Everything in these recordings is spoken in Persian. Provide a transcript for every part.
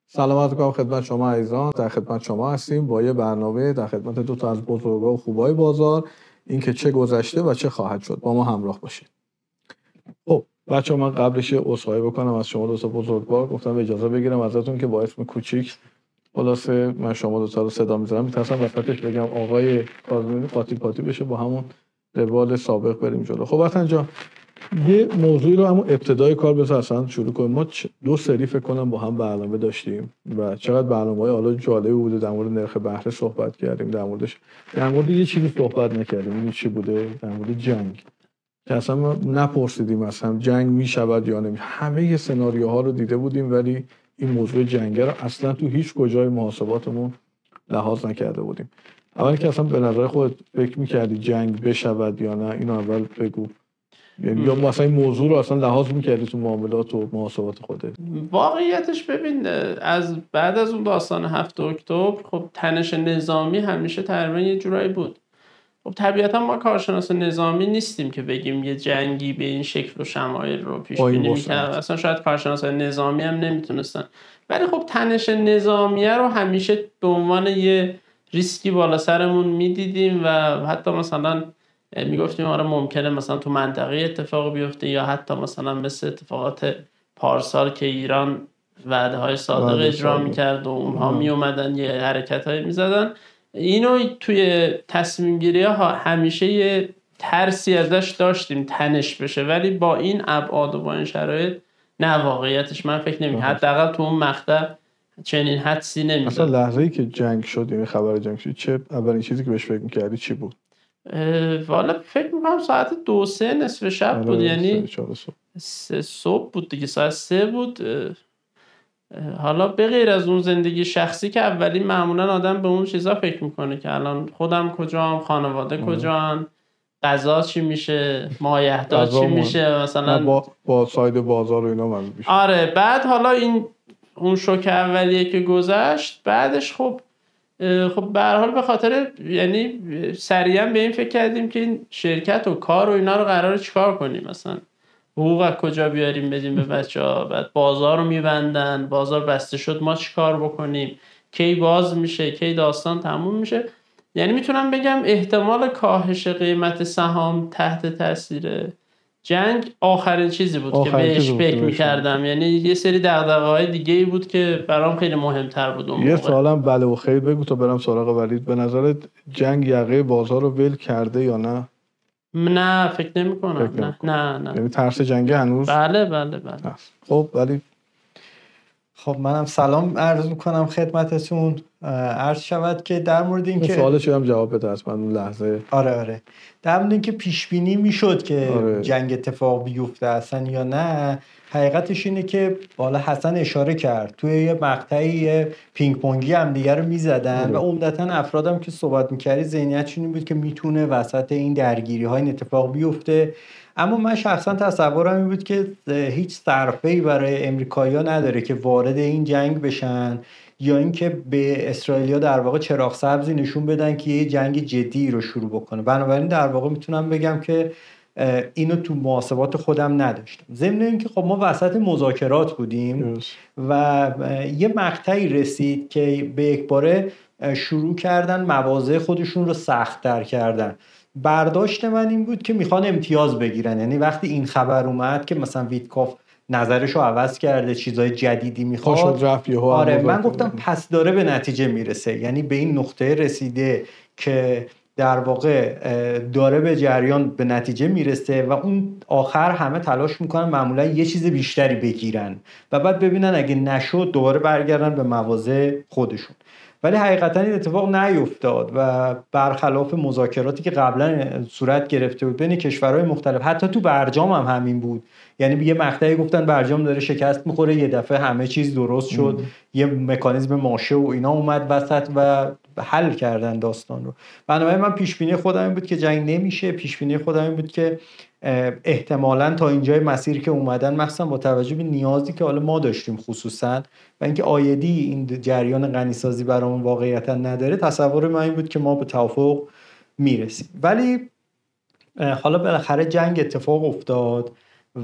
سلام عرض می‌کنم خدمت شما عزیزان. در خدمت شما هستیم با یه برنامه در خدمت دو تا از بزرگا و خوبای بازار، اینکه چه گذشته و چه خواهد شد. با ما همراه باشید. خب بچه‌ها، من قبلش عذرخواهی بکنم از شما دو تا بزرگوار. گفتم اجازه بگیرم ازتون که با اسم کوچیک خلاصه من شما دو تا رو صدا می‌زنم. می‌ترسم وسطش بگم آقای کاظمی قاطی پاتی بشه، با همون روال سابق بریم جلو. خب وطن جان، یه موضوعی رو همون ابتدای کار بذار اصلا شروع کنیم. ما دو سری فکر کنم با هم برنامه داشتیم و چقدر برنامه‌های حالا جالبی بوده. در مورد نرخ بهره صحبت کردیم، در مورد یه چیزی صحبت نکردیم. این چی بوده؟ در مورد جنگ، که اصلا ما نپرسیدیم اصلا جنگ میشود یا نمی. همه سناریوها رو دیده بودیم ولی این موضوع جنگ رو اصلا تو هیچ کجای محاسباتمون لحاظ نکرده بودیم. اول که اصلا به نظر خودت فکر می‌کردی جنگ بشود یا نه؟ اینو اول بگو. یعنی یا مثلا این موضوع رو اصلا لحاظ می‌کردی تو معاملات و محاسبات خودت؟ واقعیتش ببین، از بعد از اون داستان 7 اکتبر خب تنش نظامی همیشه تقریبا یه جورایی بود. خب طبیعتا ما کارشناس نظامی نیستیم که بگیم یه جنگی به این شکل و شمایل رو پیش بینی می‌کنه. اصلا شاید کارشناسای نظامی هم نمیتونستن. ولی خب تنش نظامیه رو همیشه به عنوان یه ریسکی بالا سرمون میدیدیم و حتی مثلا میگفتیم آره ممکنه مثلا تو منطقه اتفاق بیفته، یا حتی مثلا مثل اتفاقات پارسال که ایران وعده های صادق اجرا میکرد و اونها میومدن یه حرکت های میزدن. اینو توی تصمیم گیری ها همیشه یه ترسی ازش داشتیم تنش بشه، ولی با این ابعاد و با این شرایط نه، واقعیتش من فکر نمی‌کنم حداقل تو اون مقطع چنین حدسی نمی‌زد. اصلا لحظه‌ای که جنگ شد، این خبر جنگ شد، چه اولین چیزی که بهش فکر می‌کردی چی بود؟ والا فکر می‌کنم ساعت 2-3 نصف شب بود، یعنی 3 صبح بود دیگه، ساعت 3 بود. حالا به غیر از اون زندگی شخصی که اولی معمولا آدم به اون چیزا فکر میکنه که الان خودم کجام، خانواده کجان، غذا چی میشه، مایحتاج چی میشه، مثلا با ساید بازار و اینا من بیشتر. آره بعد حالا اون شوک اولیه که گذشت، بعدش خب به هر حال به خاطر یعنی سریعا به این فکر کردیم که این شرکت و کار و اینا رو قراره چیکار کنیم، مثلا حقوق از کجا بیاریم بدیم به بچه‌ها، بعد بازار رو میبندن، بازار بسته شد ما چیکار بکنیم، کی باز میشه، کی داستان تموم میشه. یعنی میتونم بگم احتمال کاهش قیمت سهام تحت تاثیر جنگ آخرین چیزی بود که بهش فکر میکردم. یعنی یه سری دغدغه‌های دیگه‌ای بود که برام خیلی مهمتر بود اون موقع. یه سوالم بله و خیر بگو تا برم سراغ ولید. به نظرت جنگ یقه بازار رو ول کرده یا نه؟ نه فکر نمی‌کنم. نه یعنی ترس جنگ هنوز؟ بله. خب ولی خب منم سلام عرض میکنم خدمتتون. عرض شود که در مورد این که سوالش هم جواب بده از من اون لحظه. آره در مورد این که پیش بینی میشد که جنگ اتفاق بیفته اصلا یا نه، حقیقتش اینه که بالا حسن اشاره کرد توی یه مقطعی پینگ پونگی هم دیگه رو میزدن و عمدتا افرادم که صحبت میکردی ذهنیتشون این بود که میتونه وسط این درگیری های این اتفاق بیفته. اما من شخصا تصورم این بود که هیچ صرفه‌ای برای امریکایی‌ها نداره که وارد این جنگ بشن، یا اینکه به اسرائیلیا در واقع چراغ سبزی نشون بدن که یه جنگ جدی رو شروع بکنه. بنابراین در واقع میتونم بگم که اینو تو محاسبات خودم نداشتم. ضمن اینکه خب ما وسط مذاکرات بودیم و یه مقطعی رسید که به یکباره شروع کردن مواضع خودشون رو سخت‌تر کردن. برداشت من این بود که میخوان امتیاز بگیرن. یعنی وقتی این خبر اومد که مثلا ویتکاف نظرشو عوض کرده، چیزای جدیدی میخواد، آره من گفتم پس داره به نتیجه میرسه. یعنی به این نقطه رسیده که در واقع داره به جریان به نتیجه میرسه و اون آخر همه تلاش میکنن معمولا یه چیز بیشتری بگیرن و بعد ببینن اگه نشد دوباره برگردن به مواضع خودشون. ولی حقیقتا این اتفاق نیفتاد و برخلاف مذاکراتی که قبلا صورت گرفته بود بین کشورهای مختلف، حتی تو برجام هم همین بود. یعنی یه مقطعی گفتن برجام داره شکست میخوره، یه دفعه همه چیز درست شد، یه مکانیزم ماشه و اینا اومد وسط و حل کردن داستان رو. بنابراین من پیش بینی خودم این بود که جنگ نمیشه. پیش بینی خودم این بود که احتمالاً تا اینجای مسیر که اومدن، مخصوصا با توجه به نیازی که حالا ما داشتیم خصوصا و اینکه آیدی این جریان غنیسازی برامون واقعیتا نداره، تصور من این بود که ما به توافق میرسیم. ولی حالا بالاخره جنگ اتفاق افتاد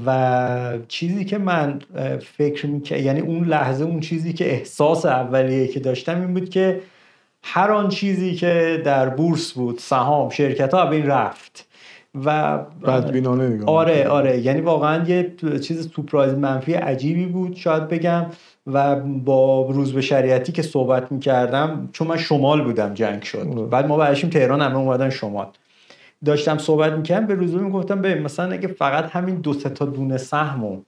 و چیزی که من فکر می‌کردم، یعنی اون لحظه اون چیزی که احساس اولیه که داشتم این بود که هر آن چیزی که در بورس بود، سهام، شرکت‌ها از بین رفت و بدبینانه نگاه. آره یعنی واقعا یه چیز سورپرایز منفی عجیبی بود شاید بگم. و با روزبه شریعتی که صحبت می‌کردم، چون من شمال بودم جنگ شد، بعد ما برشیم تهران، همه اومدن شمال، داشتم صحبت می‌کردم به روزبه میگفتم ببین مثلا اگه فقط همین 2-3 تا دونه سهمو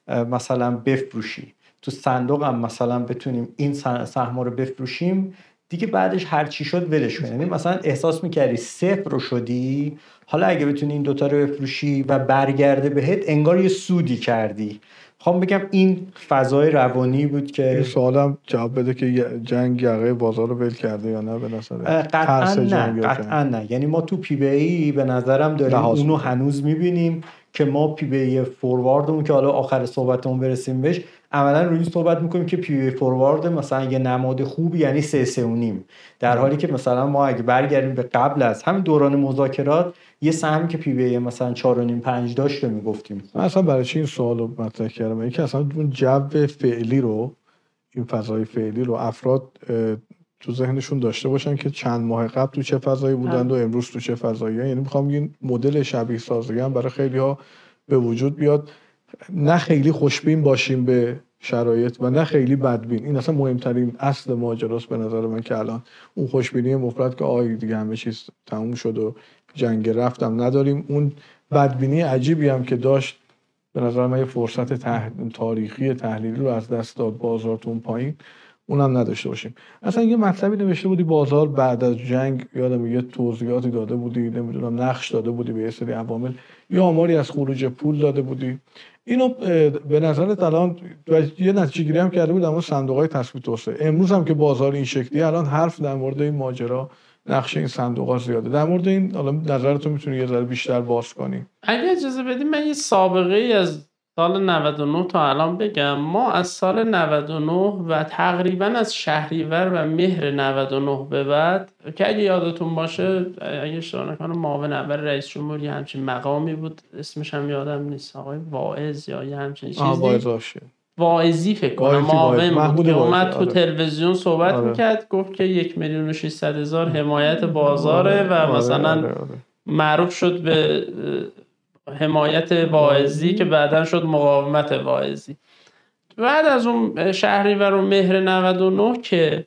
مثلا بفروشی تو صندوق هم مثلا بتونیم این سهم‌ها رو بفروشیم دیگه، بعدش هر چی شد ولش کن. یعنی مثلا احساس می‌کردی صفر رو شدی، حالا اگه بتونی این دوتا رو بفروشی و برگرده بهت انگار یه سودی کردی. خواهم بگم این فضای روانی بود که این سوالم جواب بده که جنگ یقه بازار رو ول کرده یا نه. به نظر قطعا نه. یعنی ما تو پی بی ای به نظرم داریم اونو هنوز میبینیم که ما پی بی ای فورواردمون که حالا آخر صحبتمون برسیم بهش، عملا روی صحبت میکنیم که پی بی ای فوروارد مثلا یه نماد خوب یعنی 3.5، در حالی که مثلا ما اگه برگردیم به قبل از همین دوران مذاکرات یه سهمی که پی بی ای مثلا 4.5-5 داشت رو میگفتیم. اصلا برای چی این سوالو مطرح کردم؟ اینکه اصلا اون جو فعلی رو، این فضای فعلی رو افراد تو ذهنشون داشته باشن که چند ماه قبل تو چه فضایی بودند و امروز تو چه فضایی هستند. یعنی میخوام این مدل شبیه سازی هم برای خیلی‌ها به وجود بیاد، نه خیلی خوشبین باشیم به شرایط و نه خیلی بدبین. این اصلا مهمترین اصل ماجراست به نظر من، که الان اون خوشبینی مفرط که آی دیگه همه چیز تموم شد و جنگ رفتم نداریم، اون بدبینی عجیبی هم که داشت به نظر من یه فرصت تاریخی تحلیلی رو از دست داد بازار تو اون پایین، اونم نداشته باشیم. اصلا یه مطلبی نوشته بودی بازار بعد از جنگ، یادم یه توضیحاتی داده بودی، نمیدونم نقش داده بودی به یه سری عوامل، یه آماری از خروج پول داده بودی. اینو به نظرت الان یه نتیجه گیری هم کرده بود اما صندوق‌های تثبیت توسعه، امروز هم که بازار این شکلی، الان حرف در مورد این ماجرا، نقش این صندوق‌ها زیاده. در مورد این حالا نظرتو میتونی یه ذره بیشتر باز کنی؟ اگه اجازه بدید من یه سابقه ای از سال 99 تا الان بگم. ما از سال 99 و تقریبا از شهریور و مهر 99 به بعد که اگه یادتون باشه، اگه اشتباه نکنم معاون اول رئیس جمهور همچین مقامی بود، اسمش هم یادم نیست، آقای واعظ یا یه همچین چیزی، واعظی فکر کنم معاون بود که اومد تو تلویزیون صحبت میکرد، گفت که 1,600,000 حمایت بازاره و مثلا معروف شد به حمایت واعظی که بعداً شد مقاومت واعظی. بعد از اون شهریور و مهر 99 که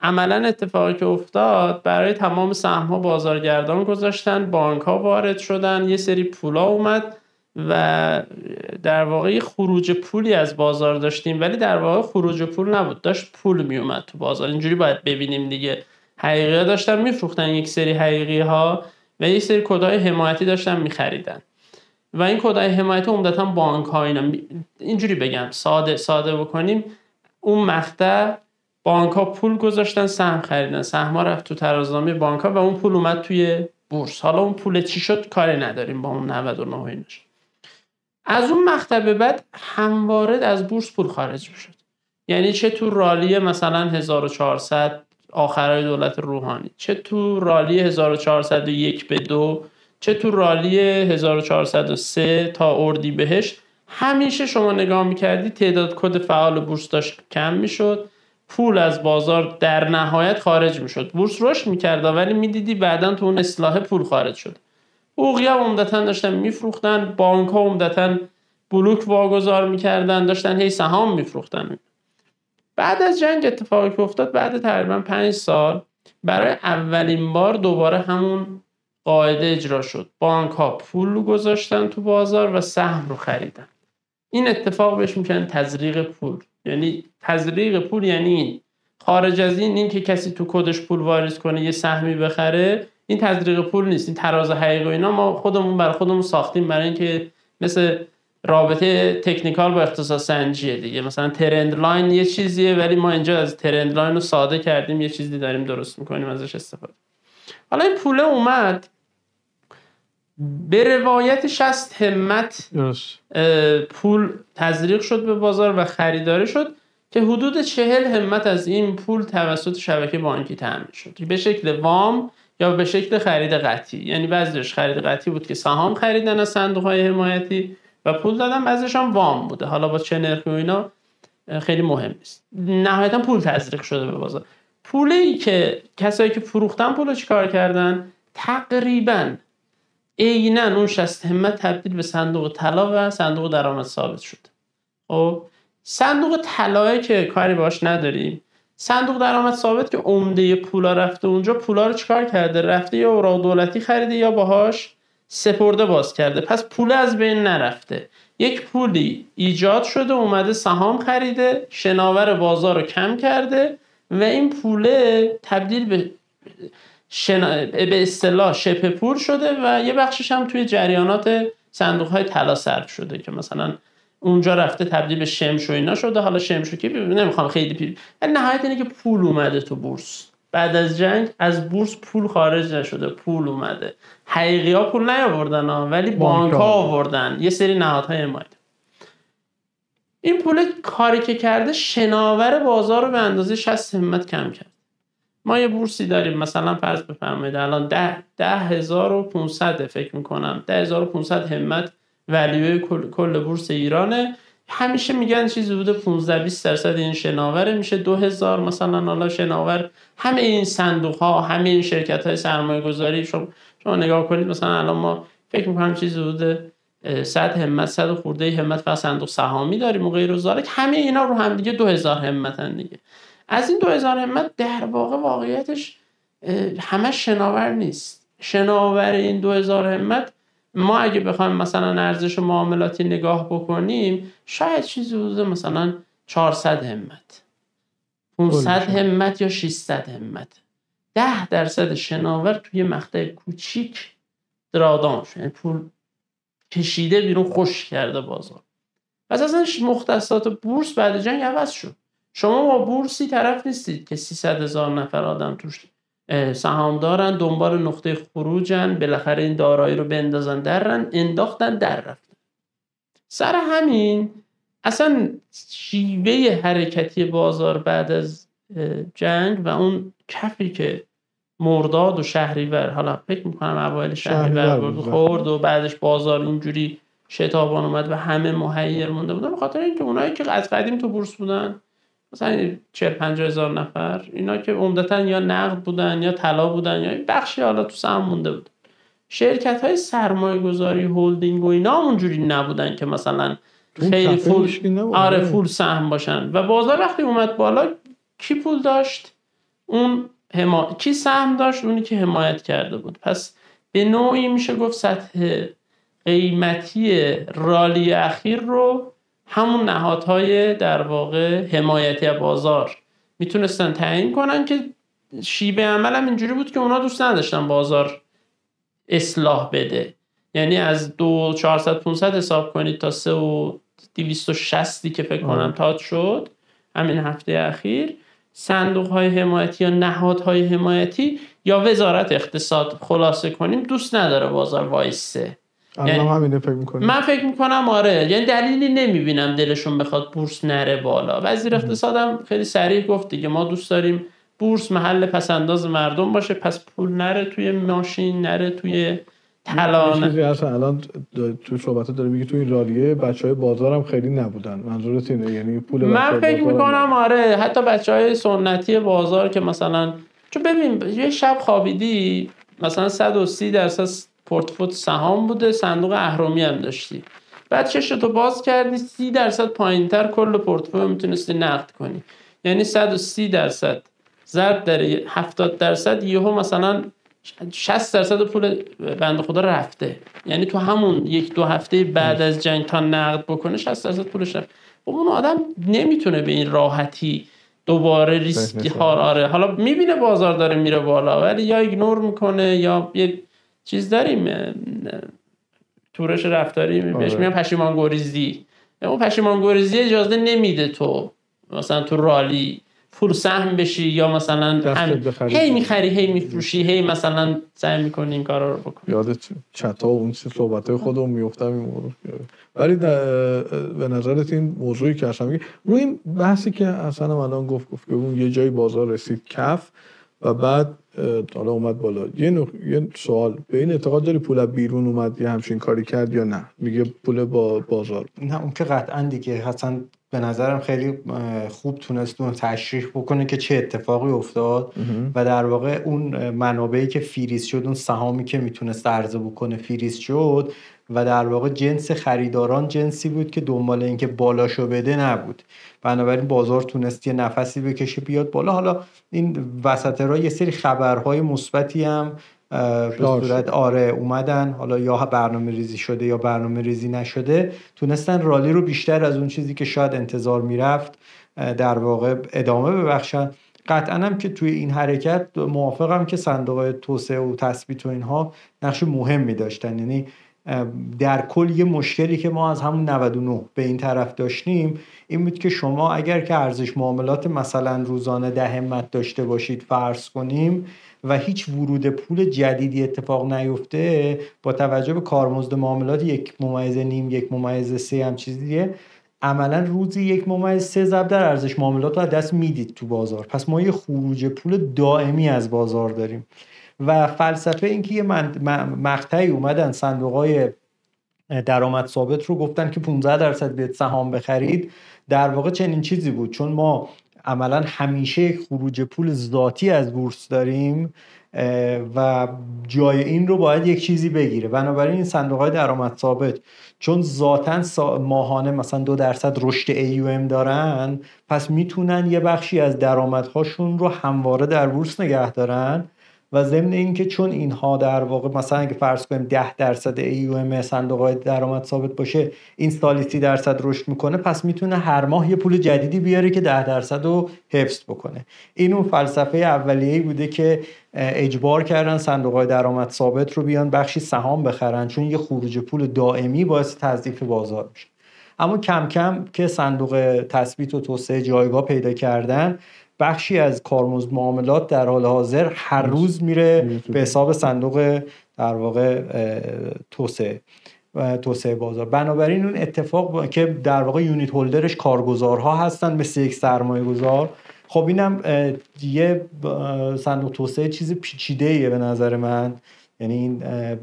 عملاً اتفاقی که افتاد، برای تمام سهم‌ها بازارگردان گذاشتن، بانک‌ها وارد شدن، یه سری پولا اومد و در واقع خروج پولی از بازار داشتیم، ولی در واقع خروج پول نبود، داشت پول می اومد تو بازار. اینجوری باید ببینیم دیگه. حقیقی‌ها داشتن میفروختن یک سری حقیقی‌ها و یک سری کدهای حمایتی داشتن می‌خریدن و این کدهای حمایتی عمدتاً بانک‌ها، اینا اینجوری بگم ساده بکنیم، اون مقطع بانک‌ها پول گذاشتن، سهم خریدن، سهم‌ها رفت تو ترازنامه بانک‌ها و اون پول اومد توی بورس. حالا اون پول چی شد کاری نداریم با اون 99 اینش. از اون مقطع به بعد همواره از بورس پول خارج میشد. یعنی چه تو رالی مثلا 1400 آخرای دولت روحانی، چه تو رالی 1401 به 2، چه تو رالی 1403 تا اردیبهشت، همیشه شما نگاه میکردی تعداد کد فعال بورس داشت کم میشد، پول از بازار در نهایت خارج میشد. بورس رشد میکرد ولی میدیدی بعداً تو اون اصلاح پول خارج شد. حقوقی‌ها عمدتاً داشتن میفروختن، بانک‌ها عمدتاً بلوک واگذار میکردن، داشتن هی سهام میفروختن. بعد از جنگ اتفاقی که افتاد، بعد تقریباً 5 سال برای اولین بار دوباره همون قاعده اجرا شد. بانک‌ها پول گذاشتن تو بازار و سهم رو خریدن. این اتفاق بهش میگن تزریق پول. یعنی تزریق پول یعنی این، خارج از این که کسی تو کدش پول واریز کنه یه سهمی بخره، این تزریق پول نیست. این تراز حقیقی اینا ما خودمون برای خودمون ساختیم برای اینکه مثل رابطه تکنیکال با اختصاص سنجیه دیگه. مثلا ترند لاین یه چیزیه ولی ما اینجا از ترند لاین رو ساده کردیم، یه چیزی داریم درست میکنیم ازش استفاده. حالا این پول اومد به روایت 60 همت پول تزریق شد به بازار و خریداری شد که حدود 40 همت از این پول توسط شبکه بانکی تامین شد، به شکل وام یا به شکل خرید قطعی. یعنی بعضیش خرید قطعی بود که سهام خریدن از صندوق‌های حمایتی، و پول دادن، بعضیش هم وام بوده، حالا با چه نرخی و اینا خیلی مهم نیست. نهایتا پول تزریق شده به بازار. پولی که کسایی که فروختن پولو چیکار کردن؟ تقریبا عیناً اون 60 همت تبدیل به صندوق طلا و صندوق درآمد ثابت شد. خب صندوق طلا که کاری باش نداریم، صندوق درآمد ثابت که عمده پولا رفته اونجا، پولا رو چیکار کرده؟ رفته یا اوراق دولتی خریده یا باهاش سپرده باز کرده، پس پول از بین نرفته. یک پولی ایجاد شده اومده سهام خریده، شناور بازار رو کم کرده و این پوله تبدیل به اصطلاح شبه پول شده و یه بخشش هم توی جریانات صندوق‌های طلا صرف شده که مثلا اونجا رفته تبدیل به شمش و اینا شده. حالا شمشو که نمیخوام خیلی پیر، ولی نهایت اینه که پول اومده تو بورس. بعد از جنگ از بورس پول خارج نشده، پول اومده. حقیقی ها پول نیاوردن ولی بانک ها آوردن، یه سری نهادهای حمایت. این پول کاری که کرده شناور بازار رو به اندازه 60 همت کم کرد. ما یه بورسی داریم مثلا فرض بفرمایید الان 10,500 فکر میکنم 10,500 همت ولیوی کل بورس ایرانه. همیشه میگن چیزی بوده 15-20% این شناوره، میشه 2,000 مثلا. حالا شناور همه این صندوق ها، همه این شرکت های سرمایه گذاری شما نگاه کنید، مثلا الان ما فکر میکنم چیزی بوده 100 همت 100 خورده همت و صندوق سهامی داریم و غیر و ذالک. همه اینا رو هم دیگه 2,000 همتن دیگه. از این 2,000 همت در واقعیتش همه شناور نیست. شناور این 2,000 همت ما اگه بخوایم مثلا ارزش معاملاتی نگاه بکنیم شاید چیزی بوده مثلا 400 همت 500 همت یا 600 همت. 10% شناور توی مقطع کوچیک درادان شد، یعنی پول کشیده بیرون، خوش کرده بازار. پس اصلا مختصات بورس بعد جنگ عوض شد. شما با بورسی طرف نیستید که 300,000 نفر آدم توش سهام دارن، دنبال نقطه خروجن، بالاخره این دارایی رو بندازن درن، انداختن در رفتن. سر همین اصلا شیوه حرکتی بازار بعد از جنگ و اون کفی که مرداد و شهریور، حالا فکر میکنم اوایل شهریور خورد و بعدش بازار اینجوری شتابان اومد و همه محیر مونده بودن، به خاطر اینکه اونایی که از قدیم تو بورس بودن مثلا 40-50 هزار نفر، اینا که عمدتاً یا نقد بودن یا طلا بودن یا بخشی حالا تو سهم مونده بود. شرکت های سرمایه گذاری هولدینگ و اینا اونجوری نبودن که مثلا خیلی فول سهم باشن و بازار وقتی اومد بالا کی پول داشت؟ کی سهم داشت؟ اونی که حمایت کرده بود. پس به نوعی میشه گفت سطح قیمتی رالی اخیر رو همون نهادهای در واقع حمایتی بازار میتونستن تعیین کنن که شیوه عمل هم اینجوری بود که اونا دوست نداشتن بازار اصلاح بده. یعنی از 2,400-500 حساب کنید تا 3,260 که فکر کنم تاج شد همین هفته اخیر، صندوق های حمایتی یا نهادهای حمایتی یا وزارت اقتصاد خلاصه کنیم دوست نداره بازار وایسه. یعنی همینه فکر می‌کنم. من فکر می‌کنم آره، یعنی دلیلی نمی‌بینم دلشون بخواد بورس نره بالا. وزیر اقتصادم خیلی صریح گفت دیگه ما دوست داریم بورس محل پسنداز مردم باشه، پس پول نره توی ماشین، نره توی طلا. چیزی اصلا الان تو صحبت داره میگه تو این رالیه بچهای بازارم خیلی نبودن. منظورت اینه یعنی پول من فکر می‌کنم آره، حتی بچهای سنتی بازار که مثلا چون ببین یه شب خوابیدی مثلا 130% پورتفولیو سهام بوده، صندوق اهرمی هم داشتی، بعد چشتو باز کردی 30% پایینتر کل پورتفولیو میتونستی نقد کنی، یعنی 130% ضرب در 70% یهو مثلا 60% پول بنده خدا رفته. یعنی تو همون 1-2 هفته بعد از جنگ تا نقد بکنه 60% پولش رفت. خب اون آدم نمیتونه به این راحتی دوباره ریسک آره، حالا میبینه بازار داره میره بالا ولی یا ایگنور میکنه یا یه چیز داریم تورش رفتاری بهش میگن پشیمان گریزی. اون پشیمان گریزی اجازه نمیده تو مثلا تو رالی فول سهم بشی یا مثلا هی میخری هی میفروشی هی مثلا سعی میکنی این کارا رو بکنی. یادت چتا و اون چیز صحبتای خودمون میافتم این موضوع. ولی به نظرت این موضوعی که اصلا میگی روی این بحثی که اصلا الان گفت که اون یه جایی بازار رسید کف و بعد حالا اومد بالا. یه سوال، به این اعتقاد داری پول از بیرون اومد یه همچین کاری کرد یا نه؟ میگه پول با بازار. نه اون که قطعا دیگه حسن به نظرم خیلی خوب تونست اون تشریح بکنه که چه اتفاقی افتاد و در واقع اون منابعی که فریز شد، اون سهامی که میتونست عرضه بکنه فریز شد و در واقع جنس خریداران جنسی بود که دنبال این که بالاشو بده نبود. بنابراین بازار تونست یه نفسی بکشه بیاد بالا. حالا این وسط را یه سری خبرهای مثبتی هم به صورت اومدن، حالا یا برنامه ریزی شده یا برنامه ریزی نشده، تونستن رالی رو بیشتر از اون چیزی که شاید انتظار میرفت در واقع ادامه ببخشن. قطعا هم که توی این حرکت موافقم که صندوق توسعه و تثبیت و اینها نقش مهمی داشتن. یعنی در کل یه مشکلی که ما از همون 99 به این طرف داشتیم این بود که شما اگر که ارزش معاملات مثلا روزانه 10 همت داشته باشید فرض کنیم و هیچ ورود پول جدیدی اتفاق نیفته، با توجه به کارمزد معاملات 1.5 1.3 هم چیزیه، عملا روزی 1.3 ضرب در ارزش معاملات رو از دست میدید تو بازار. پس ما یه خروج پول دائمی از بازار داریم و فلسفه این که یه مقطعی اومدن صندوقای درآمد ثابت رو گفتن که 15% بیاد سهام بخرید، در واقع چنین چیزی بود. چون ما عملا همیشه خروج پول ذاتی از بورس داریم و جای این رو باید یک چیزی بگیره. بنابراین این صندوق‌های درآمد ثابت چون ذاتاً ماهانه مثلا 2% رشد AUM دارن، پس میتونن یه بخشی از درآمدهاشون رو همواره در بورس نگه دارن و ضمن این که چون اینها در واقع مثلا اگه فرض کنیم 10% AUM صندوق‌های درآمد ثابت باشه، این سالی 30% رشد میکنه، پس میتونه هر ماه یه پول جدیدی بیاره که 10% رو حفظ بکنه. این اون فلسفه اولیه‌ای بوده که اجبار کردن صندوق‌های درآمد ثابت رو بیان بخشی سهام بخرن، چون یه خروج پول دائمی باعث تضعیف بازار میشه. اما کم کم که صندوق تثبیت و توسعه جایگاه پیدا کردن، بخشی از کارمزد معاملات در حال حاضر هر روز میره به حساب صندوق در واقع توسعه بازار. بنابراین اون اتفاق که در واقع یونیت هولدرش کارگزارها هستن مثل یک سرمایه گذار، خب اینم یه صندوق توسعه چیز پیچیده‌ایه به نظر من. یعنی این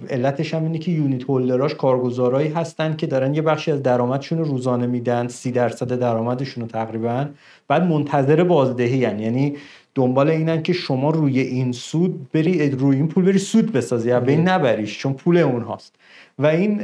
علتش هم اینه که یونیت هولدراش کارگزارایی هستن که دارن یه بخشی از درآمدشون رو روزانه میدن، 30% درآمدشون رو تقریبا، بعد منتظر بازدهی هن. یعنی دنبال اینن که شما روی این سود روی این پول بری سود بسازی، یا این نبریش چون پول اونهاست. و این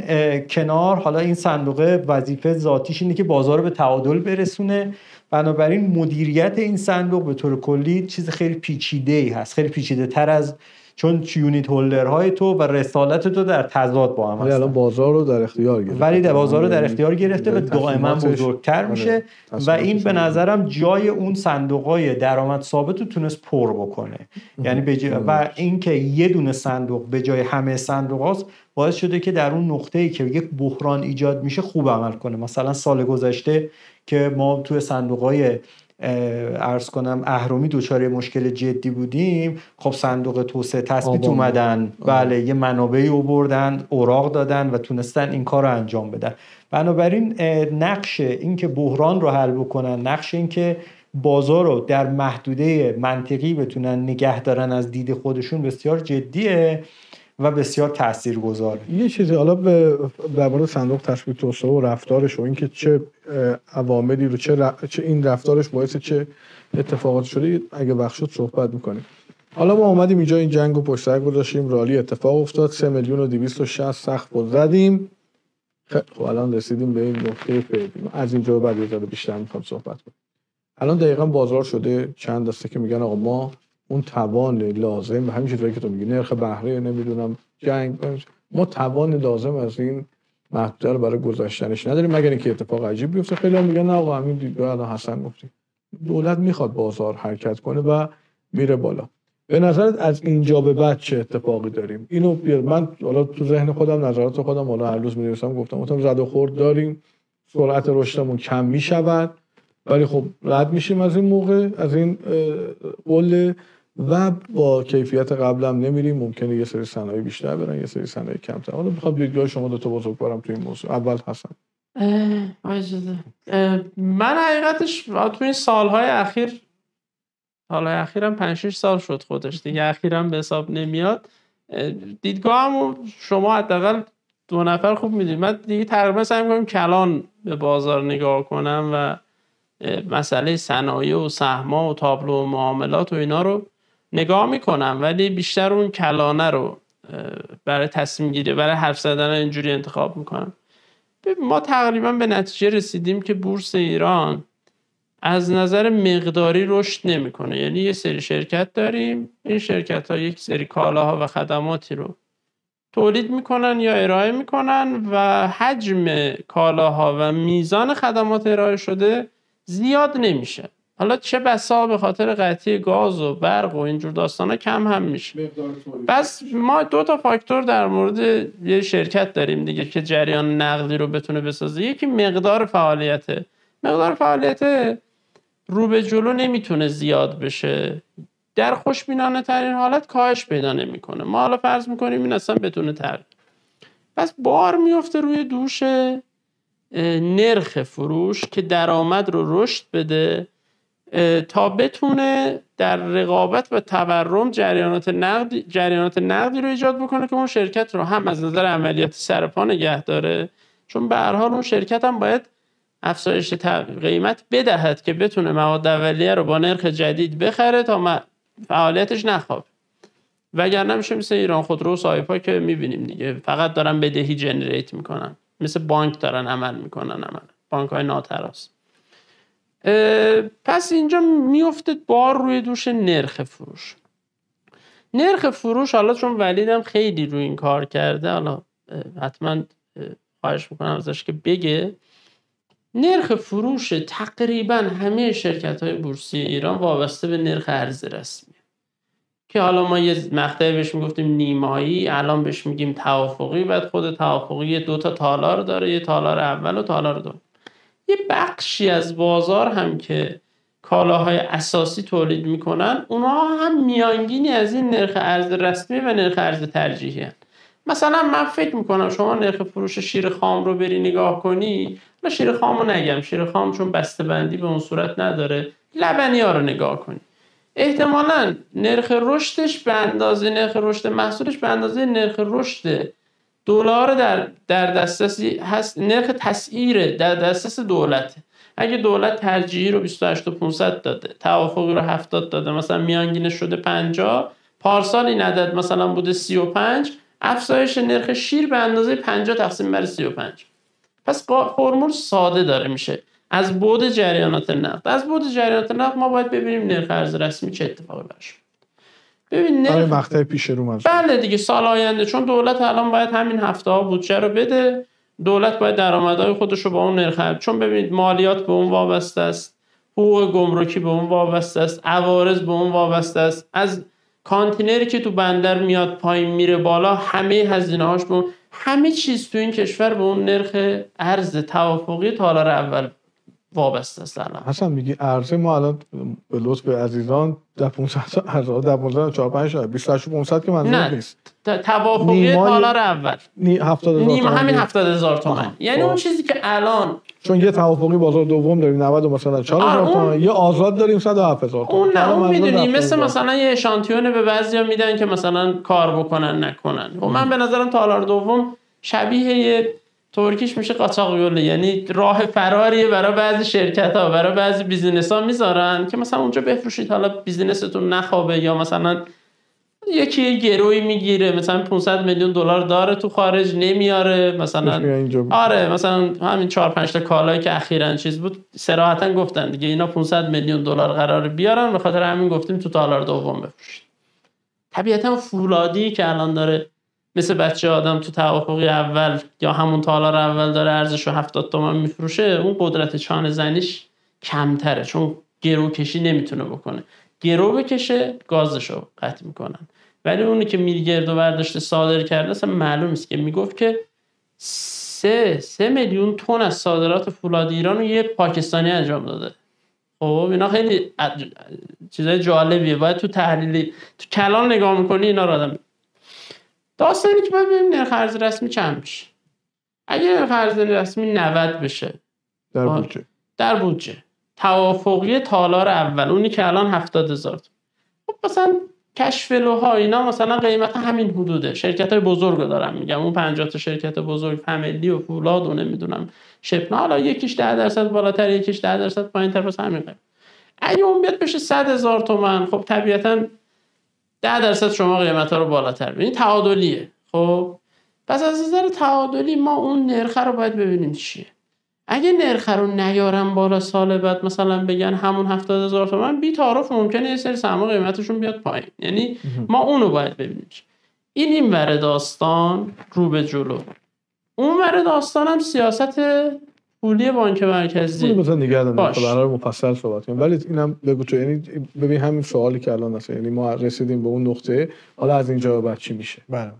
کنار حالا این صندوق وظیفه ذاتیش اینه که بازار رو به تعادل برسونه. بنابراین مدیریت این صندوق به طور کلی چیز خیلی پیچیده‌ای هست، خیلی پیچیده‌تر از چون یونیت هولدرهای تو و رسالت تو در تضاد با هم هستن. الان بازار رو در اختیار گرفته، ولی در بازار رو در اختیار گرفته و دائما بزرگتر میشه و این به نظرم جای اون صندوقای درآمد ثابت رو تونست پر بکنه. یعنی و اینکه یه دونه صندوق به جای همه صندوقاست باعث شده که در اون نقطه‌ای که یک بحران ایجاد میشه خوب عمل کنه. مثلا سال گذشته که ما توی صندوقای عرض کنم اهرمی دچار مشکل جدی بودیم، خب صندوق توسعه تثبیت اومدن، بله یه منابعی آوردن، اوراق دادن و تونستن این کار رو انجام بدن. بنابراین نقش این که بحران رو حل بکنن، نقش این که بازار رو در محدوده منطقی بتونن نگه دارن از دید خودشون بسیار جدیه و بسیار تاثیرگذار. یه چیزی حالا در مورد صندوق تثبیت توسعه و رفتارش و اینکه چه عواملی رو چه این رفتارش باعث چه اتفاقات شده اگه وقت شد صحبت می‌کنیم. حالا ما اومدیم اینجا این جنگو پشت سر گذاشتیم، رالی اتفاق افتاد، 3,260,000 سقف رو زدیم. خب الان رسیدیم به این نقطه فعلی. از اینجا بعد یه ذره بیشتر می‌خوام صحبت کنیم. الان دقیقاً بازار شده چند دسته که میگن آقا ما اون توان لازم، همین چیزایی که تو میگی، نرخ بهره، نمیدونم جنگ، ما توان لازم از این محدوده رو برای گذاشتنش نداریم مگر اینکه اتفاق عجیب بیفته. خیلی هم میگن نه آقا همین دیگه الان حسن گفتی دولت میخواد بازار حرکت کنه و میره بالا. به نظرت از اینجا به بعد چه اتفاقی داریم؟ اینو من حالا تو ذهن خودم نظرات خودم حالا هر روز می‌نویسم، گفتم زد و خورد داریم، سرعت رشدمون کم میشود، ولی خب رد میشیم از این موقع، از این قله و با کیفیت قبلم نمیریم. ممکنه یه سری صنایع بیشتر برن، یه سری صنایع کمتر. حالا میخوام دیدگاه شما دو تا بزرگوارم تو این موضوع. اول حسن. من حقیقتش تو این سالهای اخیر حالا اخیراً 5-6 سال شد خودش دیگه، اخیراً به حساب نمیاد. دیدگاهمو شما حداقل 2 نفر خوب میدید. من دیگه تقریبا سعی می‌کنم کلان به بازار نگاه کنم و مسئله صنایع و سهم‌ها و تابلو و معاملات و اینا رو نگاه میکنم، ولی بیشتر اون کلانه رو برای تصمیم گیری، برای حرف زدن اینجوری انتخاب میکنم. ما تقریبا به نتیجه رسیدیم که بورس ایران از نظر مقداری رشد نمیکنه. یعنی یه سری شرکت داریم، این شرکت ها یک سری کالاها و خدماتی رو تولید میکنن یا ارائه میکنن و حجم کالاها و میزان خدمات ارائه شده زیاد نمیشه. حالا چه بسا به خاطر قطعی گاز و برق و اینجور داستانا کم هم میشه. بس ما 2 تا فاکتور در مورد یه شرکت داریم دیگه که جریان نقدی رو بتونه بسازه. یکی مقدار فعالیته. مقدار فعالیت رو به جلو نمیتونه زیاد بشه، در خوشبینانه ترین حالت کاهش پیدا نمیکنه. ما حالا فرض میکنیم این اصلا بتونه تغییر. پس بار میفته روی دوش نرخ فروش که درآمد رو رشد بده تا بتونه در رقابت و تورم جریانات نقدی رو ایجاد بکنه که اون شرکت رو هم از نظر عملیات سرپا نگه داره، چون به هر حال اون شرکت هم باید افزایش قیمت بدهد که بتونه مواد اولیه رو با نرخ جدید بخره تا فعالیتش نخوابه. وگرنه میشه مثل ایران خودرو و سایپا که میبینیم دیگه، فقط دارن بدهی جنریت میکنن، مثل بانک دارن عمل میکنن، بانک‌های ناتراس. پس اینجا میفته بار روی دوش نرخ فروش. نرخ فروش حالا چون ولیدم خیلی روی این کار کرده، حالا حتما خواهش میکنم ازش که بگه. نرخ فروش تقریبا همه شرکت‌های بورسی ایران وابسته به نرخ ارز رسمی که حالا ما یه مقطعی بهش میگفتیم نیمایی، الان بهش میگیم توافقی. بعد خود توافقی 2 تا تالار داره، یه تالار اول و تالار دوم. یه بخشی از بازار هم که کالاهای اساسی تولید میکنن، اونها هم میانگینی از این نرخ ارز رسمی و نرخ ارز ترجیحی هستند. مثلا من فکر میکنم شما نرخ فروش شیر خام رو بری نگاه کنی، من شیر خام رو نگم، شیر خام چون بسته بندی به اون صورت نداره، لبنی ها رو نگاه کنی، احتمالاً نرخ رشدش به اندازه نرخ رشد محصولش به اندازه نرخ رشد دلار در دسترسی هست. نرخ تسعیر در دسترس دولت، اگه دولت ترجیحی رو 28,500 داده، توافقی رو 70 داده، مثلا میانگینش شده 50، پارسال این عدد مثلا بوده 35، افزایش نرخ شیر به اندازه 50 تقسیم بر 35. پس فرمول ساده داره میشه از بعد جریانات نقد. از بعد جریانات نقد ما باید ببینیم نرخ ارز رسمی چه اتفاقی براش. ببین نرخ مقطع پیش رو من بله دیگه سال آینده، چون دولت الان باید همین هفته ها بودجه رو بده، دولت باید درآمدهای خودش رو با اون نرخ، چون ببینید مالیات به اون وابسته است، حقوق گمرکی به اون وابسته است، عوارض به اون وابسته است، از کانتینری که تو بندر میاد پایین میره بالا، همه هزینه‌هاش به همه چیز تو این کشور به اون نرخ ارز توافقی تالار اول وابسته است. حسن میگی ارز ما الان به لطف عزیزان در 500 ارز در 4-5 28,500 که منظور نیست، توافقی تالار اول 70,000 تومان، همین 70,000 تومان. یعنی اون چیزی که الان، چون یه توافقی بازار دوم داریم 90 مثلا 4,000 تومان، یه آزاد داریم 107,000 تومان. اون میدونی مثلا یه اشانتیون به بعضیا میدن که مثلا کار بکنن نکنن. خب من به نظرم تالار دوم شبیه یه ترکیش میشه قاچاق گله، یعنی راه فراریه برای بعضی شرکت‌ها، برای بعضی بیزینس‌ها میذارن که مثلا اونجا بفروشید، حالا بیزینستون نخوابه، یا مثلا یکی گروی میگیره مثلا 500 میلیون دلار داره تو خارج نمیاره مثلا، آره مثلا همین 4-5 تا کالایی که اخیراً چیز بود صراحتاً گفتن دیگه اینا 500 میلیون دلار قراره بیارن، به خاطر همین گفتیم تو تالار دوم بفروشید. طبیعتاً فولادی که الان داره مثل بچه آدم تو توافقی اول یا همون تالار اول داره ارزشو 70 تومان میفروشه، اون قدرت چانه زنیش کمتره، چون گرو کشی نمیتونه بکنه. گرو بکشه گازشو قطع میکنن. ولی اونی که میلگرد و برداشته صادر کرده اصلا معلوم است که میگفت که 3 میلیون تن از صادرات فولاد ایران رو یه پاکستانی انجام داده. خب اینا خیلی چیزای جالبیه، باید تو تحلیلی تو کلان نگاه میکنی اینا رو آدم. داستانی که باید ببینیم نرخ ارز رسمی چند بشه. اگه نرخ ارز رسمی 90 بشه در بودجه توافقی تالار اول اونی که الان 70,000. خب مثلا کشفلوها اینا مثلا قیمت همین حدوده. شرکت‌های بزرگ رو دارم میگم، اون 50 تا شرکت بزرگ، فامیلی و فولاد و نمیدونم شپنا، حالا یکیش 10% بالاتر یکیش 10% پایین‌تر، پس همین قیمت. اگه اون بیاد بشه 100,000 تومان، خب طبیعتاً 10% شما قیمت‌ها رو بالاتر ببینید، تعادلیه. خب پس از نظر تعادلی ما اون نرخ رو باید ببینیم چیه. اگه نرخ رو نیارن بالا، سال بعد مثلا بگن همون 70,000 تومان، بی تعارف ممکنه یه سری سهم قیمتشون بیاد پایین. یعنی ما اونو باید ببینیم. این ور داستان رو به جلو. اون ور داستان هم سیاست پولی بانک مرکزی. اونو بزن نگه دارم برای مفصل صحبت کنیم، ولی اینم بگو تو. یعنی ببین همین سوالی که الان هست، یعنی ما رسیدیم به اون نقطه، حالا از اینجا بعد چی میشه؟ بله.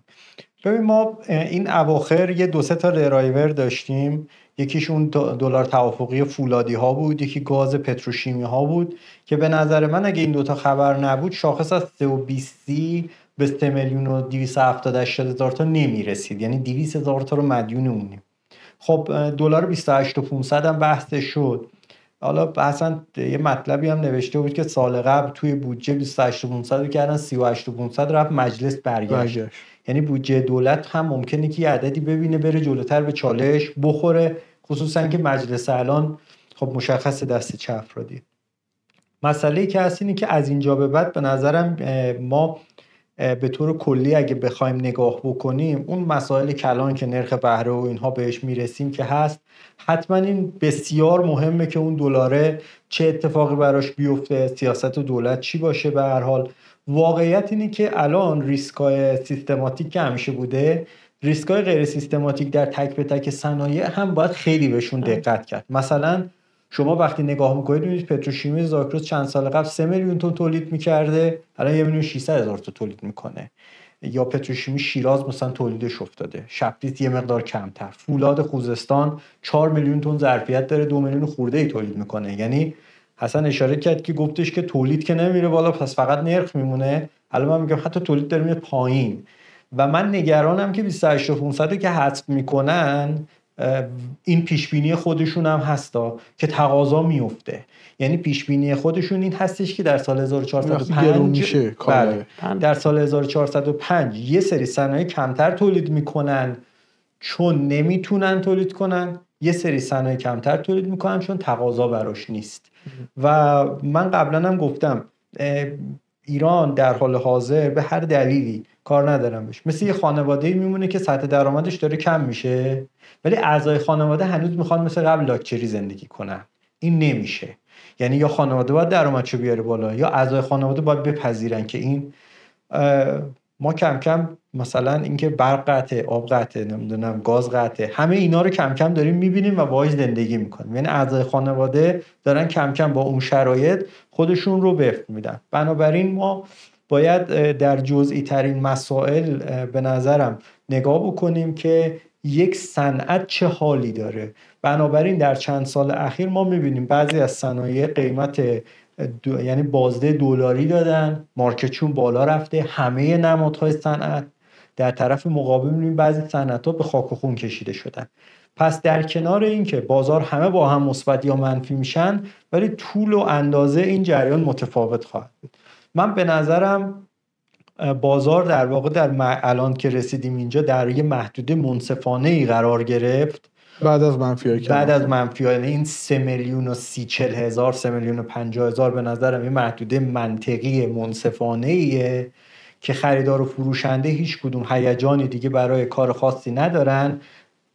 ببین ما این اواخر یه 2-3 تا درایور داشتیم. یکیشون دلار توافقی فولادی ها بود، یکی گاز پتروشیمی ها بود که به نظر من اگه این دوتا خبر نبود شاخص از 3.20 به 3,270,000 تا نمیرسید، یعنی 200,000 تا رو مدیون اونیم. خب دلار 28,500 هم بحث شد. حالا اصلا یه مطلبی هم نوشته بود که سال قبل توی بودجه 28,500 کردن، 38,500 رفت مجلس برگشت. یعنی بودجه دولت هم ممکنه که یه عددی ببینه بره جلوتر به چالش بخوره، خصوصا که مجلس الان خب مشخص دست چه افرادی. مسئله که هست اینه که از اینجا به بعد به نظرم ما به طور کلی اگه بخوایم نگاه بکنیم، اون مسائل کلان که نرخ بهره و اینها بهش میرسیم که هست، حتما این بسیار مهمه که اون دلاره چه اتفاقی براش بیفته، سیاست دولت چی باشه. به هر حال واقعیت اینه که الان ریسکای سیستماتیک که همیشه بوده، ریسکای غیر سیستماتیک در تک به تک صنایع هم باید خیلی بهشون دقت کرد. مثلا شما وقتی نگاه میکنید میبینید پتروشیمی زاگرس چند سال قبل 3 میلیون تن تولید میکرده، الان 1,600,000 تا تولید میکنه. یا پتروشیمی شیراز مثلا تولیدش افتاده شبتیت یه مقدار کمتر. فولاد خوزستان 4 میلیون تن ظرفیت داره، 2 میلیون خورده ای تولید میکنه. یعنی حسن اشاره کرد که گفتش که تولید که نمیره بالا، پس فقط نرخ میمونه. الان من میگم حتی تولید داره میاد پایین و من نگرانم که 28,500 که حذف میکنن، این پیشبینی خودشون هم هستا که تقاضا میفته. یعنی پیشبینی خودشون این هستش که در سال 1405 در سال 1405 یه سری صنایع کمتر تولید میکنن چون نمیتونن تولید کنن، یه سری صنایع کمتر تولید میکنن چون تقاضا براش نیست. و من قبلا هم گفتم ایران در حال حاضر به هر دلیلی کار ندارم بهش، مثل یه خانواده‌ای میمونه که سطح درآمدش داره کم میشه ولی اعضای خانواده هنوز میخوان مثل قبل لاکچری زندگی کنن. این نمیشه. یعنی یا خانواده باید درآمدشو بیاره بالا یا اعضای خانواده باید بپذیرن که این ما کم کم مثلا اینکه برق قطعه، آب قطعه، نمیدونم گاز قطعه، همه اینا رو کم کم داریم میبینیم و باهاش زندگی میکنیم. یعنی اعضای خانواده دارن کم کم با اون شرایط خودشون رو وفق میدن. بنابراین ما باید در جزئی ترین مسائل به نظرم نگاه بکنیم که یک صنعت چه حالی داره. بنابراین در چند سال اخیر ما میبینیم بعضی از صنایع قیمت یعنی بازده دلاری دادن، مارکتشون بالا رفته، همه نمادهای صنعت. در طرف مقابل میبینیم بعضی صنعت‌ها به خاک و خون کشیده شدن. پس در کنار این که بازار همه با هم مثبت یا منفی میشن، ولی طول و اندازه این جریان متفاوت خواهد بود. من به نظرم بازار در واقع الان که رسیدیم اینجا در یه محدوده منصفانه‌ای قرار گرفت بعد از منفی‌های این 3,30,000 3,50,000 به نظرم یه محدوده منطقی منصفانه‌ایه که خریدار و فروشنده هیچ کدوم هیجانی دیگه برای کار خاصی ندارن.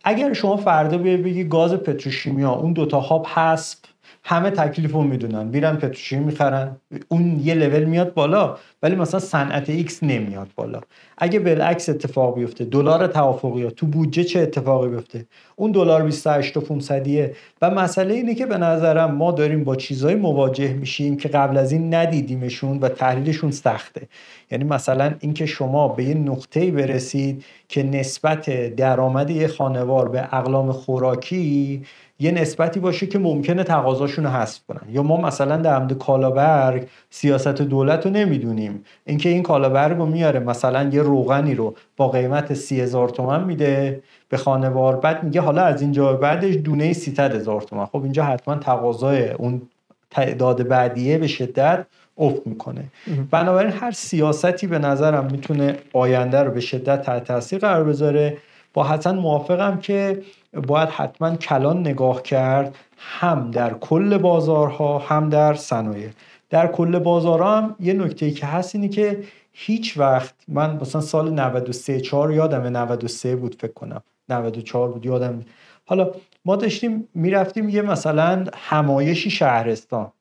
اگر شما فردا بگی گاز پتروشیمیا اون دوتا هاب حسب، همه تکلیفو میدونن میرن پتروشیمی میخرن، اون یه لول میاد بالا ولی مثلا صنعت ایکس نمیاد بالا. اگه بالعکس اتفاق بیفته، دلار توافقی تو بودجه چه اتفاقی بیفته، اون دلار 28,500 و مسئله اینه که به نظرم ما داریم با چیزای مواجه میشیم که قبل از این ندیدیمشون و تحلیلشون سخته. یعنی مثلا اینکه شما به یه نقطه‌ای برسید که نسبت درآمد یه خانوار به اقلام خوراکی یه نسبتی باشه که ممکنه تقاضاشون رو حذف کنن. یا ما مثلا در مورد کالابرگ سیاست دولت رو نمیدونیم، اینکه این کالابرگ رو میاره مثلا یه روغنی رو با قیمت 30,000 تومان میده به خانوار، بعد میگه حالا از اینجا بعدش دونه 300,000 تومان. خب اینجا حتما تقاضای اون تعداد بعدیه به شدت افت میکنه. بنابراین هر سیاستی به نظرم میتونه آینده رو به شدت تحت تاثیر قرار بذاره. با حسن موافقم که باید حتما کلان نگاه کرد، هم در کل بازارها هم در صنایع. در کل بازارها هم یه نکته‌ای که هست اینه که هیچ وقت، من مثلا سال 93-4 یادمه، 93 بود فکر کنم، 94 بود یادم، حالا ما داشتیم میرفتیم یه مثلا همایشی شهرستان،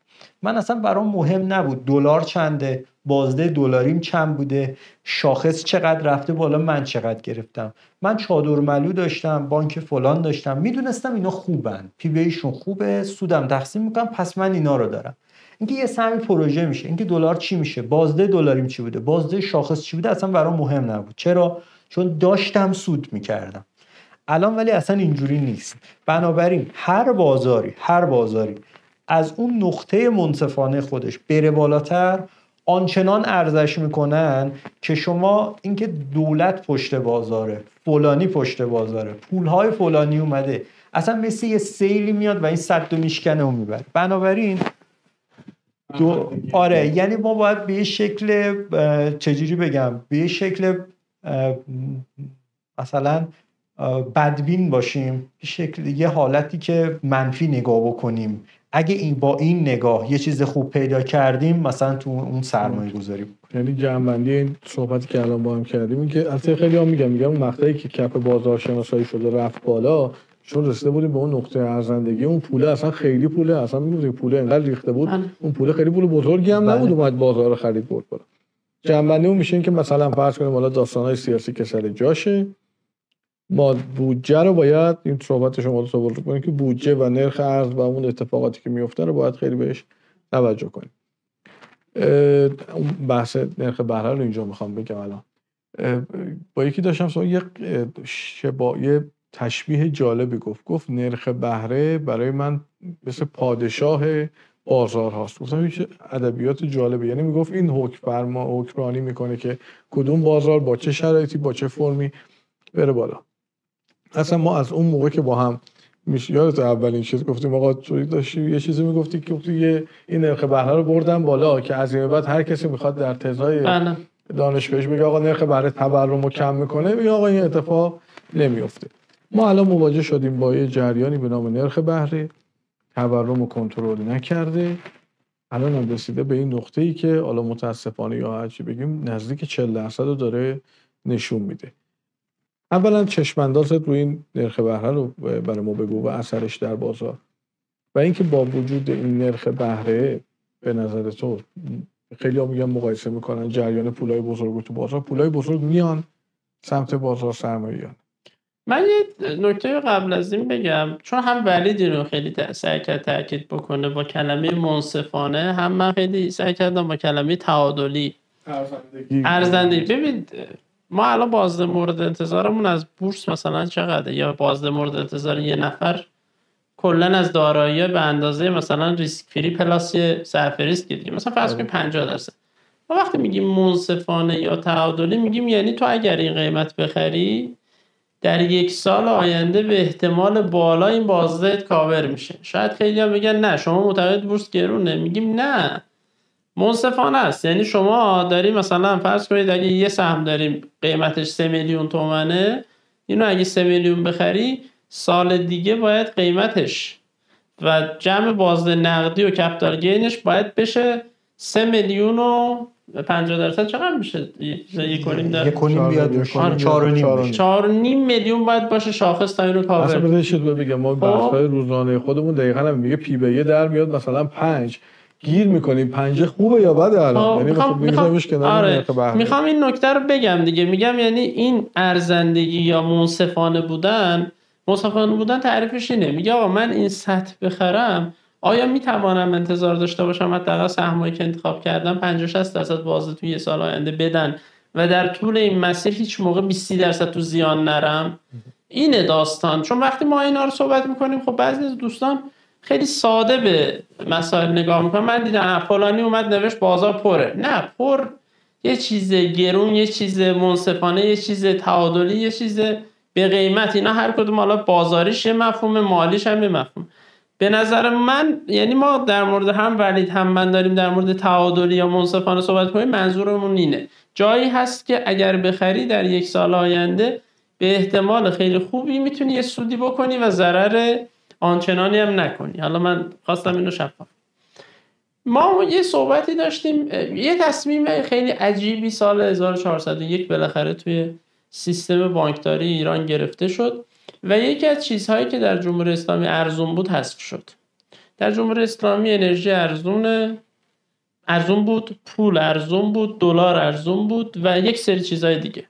من اصلا برام مهم نبود دلار چنده، بازده دلاریم چند بوده، شاخص چقدر رفته بالا، من چقدر گرفتم. من چادر ملو داشتم، بانک فلان داشتم، میدونستم اینا خوبن، پی بی ایشون خوبه، سودم تقسیم میکنم، پس من اینا رو دارم. اینکه یه سهم پروژه میشه، اینکه دلار چی میشه، بازده دلاریم چی بوده، بازده شاخص چی بوده، اصلا برام مهم نبود. چرا؟ چون داشتم سود میکردم. الان ولی اصلا اینجوری نیست. بنابراین هر بازاری از اون نقطه منصفانه خودش بره بالاتر، آنچنان ارزش میکنن که شما اینکه دولت پشت بازاره، فلانی پشت بازاره، پولهای فلانی اومده، اصلا مثل یه سیلی میاد و این سد و میشکنه و میبره. بنابراین آره، یعنی ما باید به یه شکل چجوری بگم، به یه شکل مثلا بدبین باشیم، به شکل یه حالتی که منفی نگاه بکنیم. اگه این با این نگاه یه چیز خوب پیدا کردیم، مثلا تو اون سرمایه گذاری بکنیم. یعنی جمع‌بندی این صحبتی که الان با هم کردیم این که اصلا خیلی هم میگم اون مقطعی که کف بازار شناسایی شده رفت بالا، چون رسیده بودیم به اون نقطه ارزندگی، اون پوله اصلا خیلی پوله، اصلا میگفتیم پوله انقدر ریخته بود، اون پوله خیلی پول بزرگی هم نبود اومد بازار خرید برد بالا. جمع‌بندی اون میشه این که مثلا فرض کنیم حالا داستان‌های سیاسی که سر جاشه، ما بودجه رو باید، این صحبت شما رو تصور کنیم که بودجه و نرخ ارز و اون اتفاقاتی که میفته رو باید خیلی بهش توجه کنیم. بحث نرخ بهره رو اینجا میخوام بگم. الان با یکی داشتم یه تشبیه جالبی گفت نرخ بهره برای من مثل پادشاه بازار هاست. گفتم هیچ ادبیات جالبه، یعنی میگفت این حکمرانی میکنه که کدوم بازار با چه شرایطی با چه فرمی بره بالا. اصلا ما از اون موقع که با هم میشه، یادت اولین چیز گفتیم آقا توی داشتی یه چیزی میگفتی که گفتی این نرخ بهره رو بردن بالا که از این بعد هر کسی میخواد در تزای دانشگاهش بگه آقا نرخ بهره تورم رو کم میکنه، میگه آقا این اتفاق نمیفته. ما الان مواجه شدیم با یه جریانی به نام نرخ بهره، تورم رو کنترل نکرده، الان هم رسیده به این نقطه‌ای که حالا متاسفانه یا هر چی بگیم نزدیک 40% رو داره نشون میده. اولا چشم اندازت روی این نرخ بهره رو برای ما بگو و اثرش در بازار، و اینکه با وجود این نرخ بهره به نظر تو، خیلی ها میگن مقایسه میکنن جریان پولای بزرگ تو بازار، پولای بزرگ میان سمت بازار سرمایه‌ای. من یه نکته قبل از این بگم، چون هم ولید رو خیلی سعی کرد تاکید بکنه با کلمه منصفانه، هم من خیلی سعی کردم با کلمه تعادلی ارزندگی. ببین ما الان بازده مورد انتظارمون از بورس مثلا چقدره، یا بازده مورد انتظار یه نفر کلن از دارایی به اندازه مثلا ریسک فری پلاس صرف ریسک دیگه، مثلا فرض کنیم 50%. ما وقتی میگیم منصفانه یا تعادلی میگیم یعنی تو اگر این قیمت بخری در یک سال آینده به احتمال بالا این بازدهت کاور میشه. شاید خیلی هم بگن نه شما معتقد بورس گرونه، میگیم نه، منصفانه است. یعنی شما داری مثلا فرض کنید اگه یه سهم داریم قیمتش 3 میلیون تومنه، اینو اگه 3 میلیون بخری سال دیگه باید قیمتش و جمع بازده نقدی و کپیتال گینش باید بشه 3 میلیون و 50% چقدر میشه؟ 1.5 داره. 1.5 بیاد 4.5 میلیون باید باشه شاخص تا اینو کاور. اصلا بذارید بگم ما بحث‌های روزانه خودمون دقیقاً هم میگه پی بی در میاد مثلا 5 گیر میکنیم 5 خوبه یا بده الان، یعنی میخوام این نکته رو بگم دیگه. میگم یعنی این ارزندگی یا منصفانه بودن تعریفش اینه، میگه آقا من این سطح بخرم، آیا میتوانم انتظار داشته باشم حداقل سهمایی که انتخاب کردم 50-60% بازده توی یه سال آینده بدن و در طول این مسیر هیچ موقع 20% تو زیان نرم؟ اینه داستان. چون وقتی ما اینا رو صحبت میکنیم، خب بعضی از دوستان خیلی ساده به مسائل نگاه میکنم. من دیدم فلانی اومد نوشت بازار پره. نه، پر یه چیز گرون، یه چیز منصفانه، یه چیز تعادلی، یه چیز به قیمت. اینا هر کدوم حالا بازاریش یه مفهوم، مالیش هم یه مفهوم. به نظر من، یعنی ما در مورد هم ولید هم من داریم در مورد تعادلی یا منصفانه صحبت کنیم، منظورمون اینه جایی هست که اگر بخری در 1 سال آینده به احتمال خیلی خوبی میتونی یه سودی بکنی و ضرر آنچنانی هم نکنی. حالا من خواستم اینو شفاف. ما یه صحبتی داشتیم، یه تصمیم خیلی عجیبی سال 1401 بالاخره توی سیستم بانکداری ایران گرفته شد و یکی از چیزهایی که در جمهوری اسلامی ارزون بود حذف شد. در جمهوری اسلامی انرژی ارزون بود، پول ارزون بود، دلار ارزون بود و یک سری چیزهای دیگه.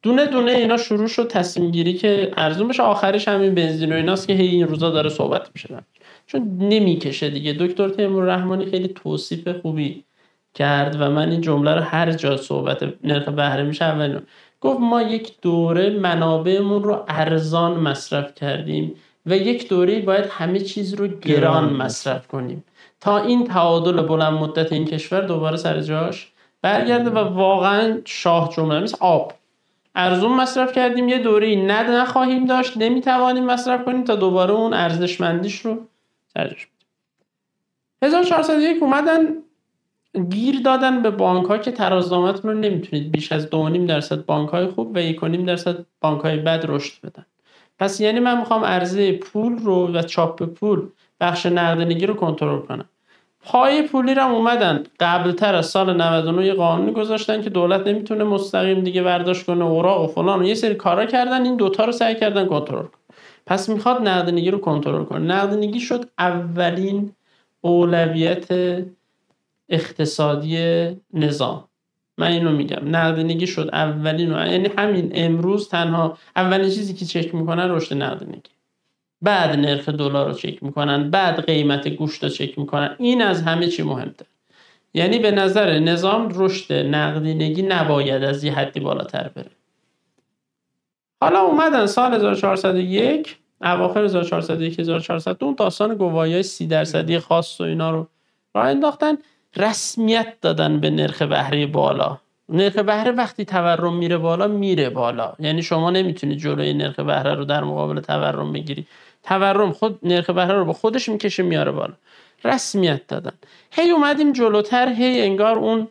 دونه دونه اینا شروع شد تصمیم گیری که ارزون بشه. آخرش همین بنزین و ایناست که هی این روزا داره صحبت میشه، چون نمیکشه دیگه. دکتر تیمور رحمانی خیلی توصیف خوبی کرد و من این جمله رو هر جا صحبت نرخ بهره میشه اول گفت ما یک دوره منابعمون رو ارزان مصرف کردیم و یک دوره باید همه چیز رو گران مصرف کنیم تا این تعادل بلند مدت این کشور دوباره سر جاش برگرده. و واقعا شاه جمله مثل آب ارزون مصرف کردیم، یه دوره‌ای نخواهیم داشت، نمیتوانیم مصرف کنیم تا دوباره اون ارزشمندیش رو سرجاش بدیم. 1401 اومدن گیر دادن به بانک‌ها که ترازنامه‌تون رو نمیتونید بیش از 2.5% بانک‌های خوب و 1.5% بانک‌های بد رشد بدن. پس یعنی من میخوام عرضه پول رو و چاپ پول، بخش نقدینگی رو کنترل کنم. پای پولی رو اومدن قبلتر از سال 99 یه قانونی گذاشتن که دولت نمیتونه مستقیم دیگه برداشت کنه اوراق و فلان و یه سری کارا کردن، این دوتا رو سعی کردن کنترل کنن. پس میخواد نقدینگی رو کنترل کنه. نقدینگی شد اولین اولویت اقتصادی نظام. من اینو میگم، نقدینگی شد اولین، یعنی همین امروز تنها اولین چیزی که چک میکنن رشد نقدینگی، بعد نرخ دلار رو چک میکنن، بعد قیمت گوشت رو چک میکنن. این از همه چی مهمتر. یعنی به نظر نظام رشد نقدینگی نباید از یه حدی بالاتر بره. حالا اومدن سال 1401 اواخر 1401 1402 داستان گواهی‌های 30% خاص و اینا رو راه انداختن، رسمیت دادن به نرخ بهره بالا. نرخ بهره وقتی تورم میره بالا میره بالا، یعنی شما نمیتونی جلوی نرخ بهره رو در مقابل تورم بگیری. تورم خود نرخ بهره رو با خودش میکشه میاره بالا. رسمیت دادن. هی اومدیم جلوتر، هی انگار اون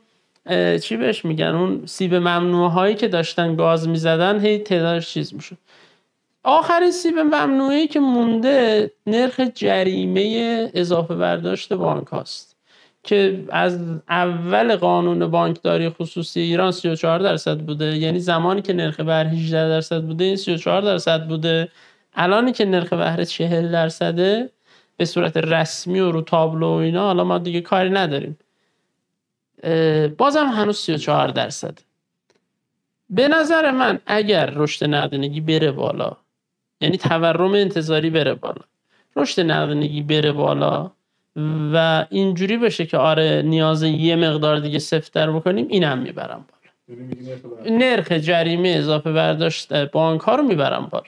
چی بهش میگن، اون سیب ممنوعه هایی که داشتن گاز میزدن هی تعدادش چیز میشد. آخرین سیب ممنوعه‌ای که مونده نرخ جریمه اضافه برداشت بانک هاست که از اول قانون بانکداری خصوصی ایران 34% بوده. یعنی زمانی که نرخ بهره 18% بوده این 34% بوده. الانی که نرخ بهره 40% به صورت رسمی و رو تابلو و اینا، حالا ما دیگه کاری نداریم، بازم هنوز 34%. به نظر من اگر رشد نقدینگی بره بالا، یعنی تورم انتظاری بره بالا، رشد نقدینگی بره بالا و اینجوری بشه که آره نیاز یه مقدار دیگه سفت‌تر بکنیم، اینم میبرم بالا. نرخ جریمه اضافه برداشت بانک ها رو میبرم بالا.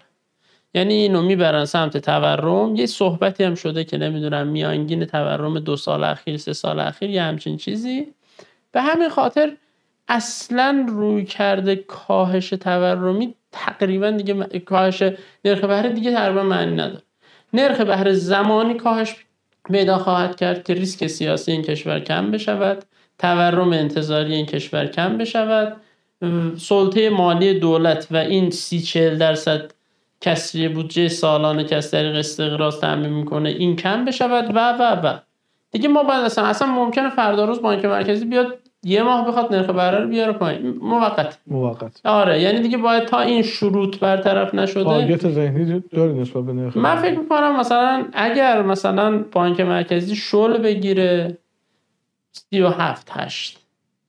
یعنی اینو میبرن سمت تورم. یه صحبتی هم شده که نمیدونم میانگین تورم 2 سال اخیر 3 سال اخیر یه همچین چیزی. به همین خاطر اصلا روی کرده کاهش تورمی تقریبا دیگه، کاهش نرخ بهره دیگه تقریبا معنی نداره. نرخ بهره زمانی کاهش پیدا خواهد کرد که ریسک سیاسی این کشور کم بشود، تورم انتظاری این کشور کم بشود، سلطه مالی دولت و این 30-40% کسری بودجه سالانه که از طریق استقراض تامین میکنه این کم بشود و دیگه ما بعد اصلا ممکنه فردا روز بانک مرکزی بیاد یه ماه بخواد نرخ بهره رو بیاره پایین، موقت. آره یعنی دیگه باید تا این شروط برطرف نشده. تارگت ذهنی داری نسبت به نرخ؟ من فکر میکنم مثلا اگر مثلا بانک مرکزی شل بگیره 37-8،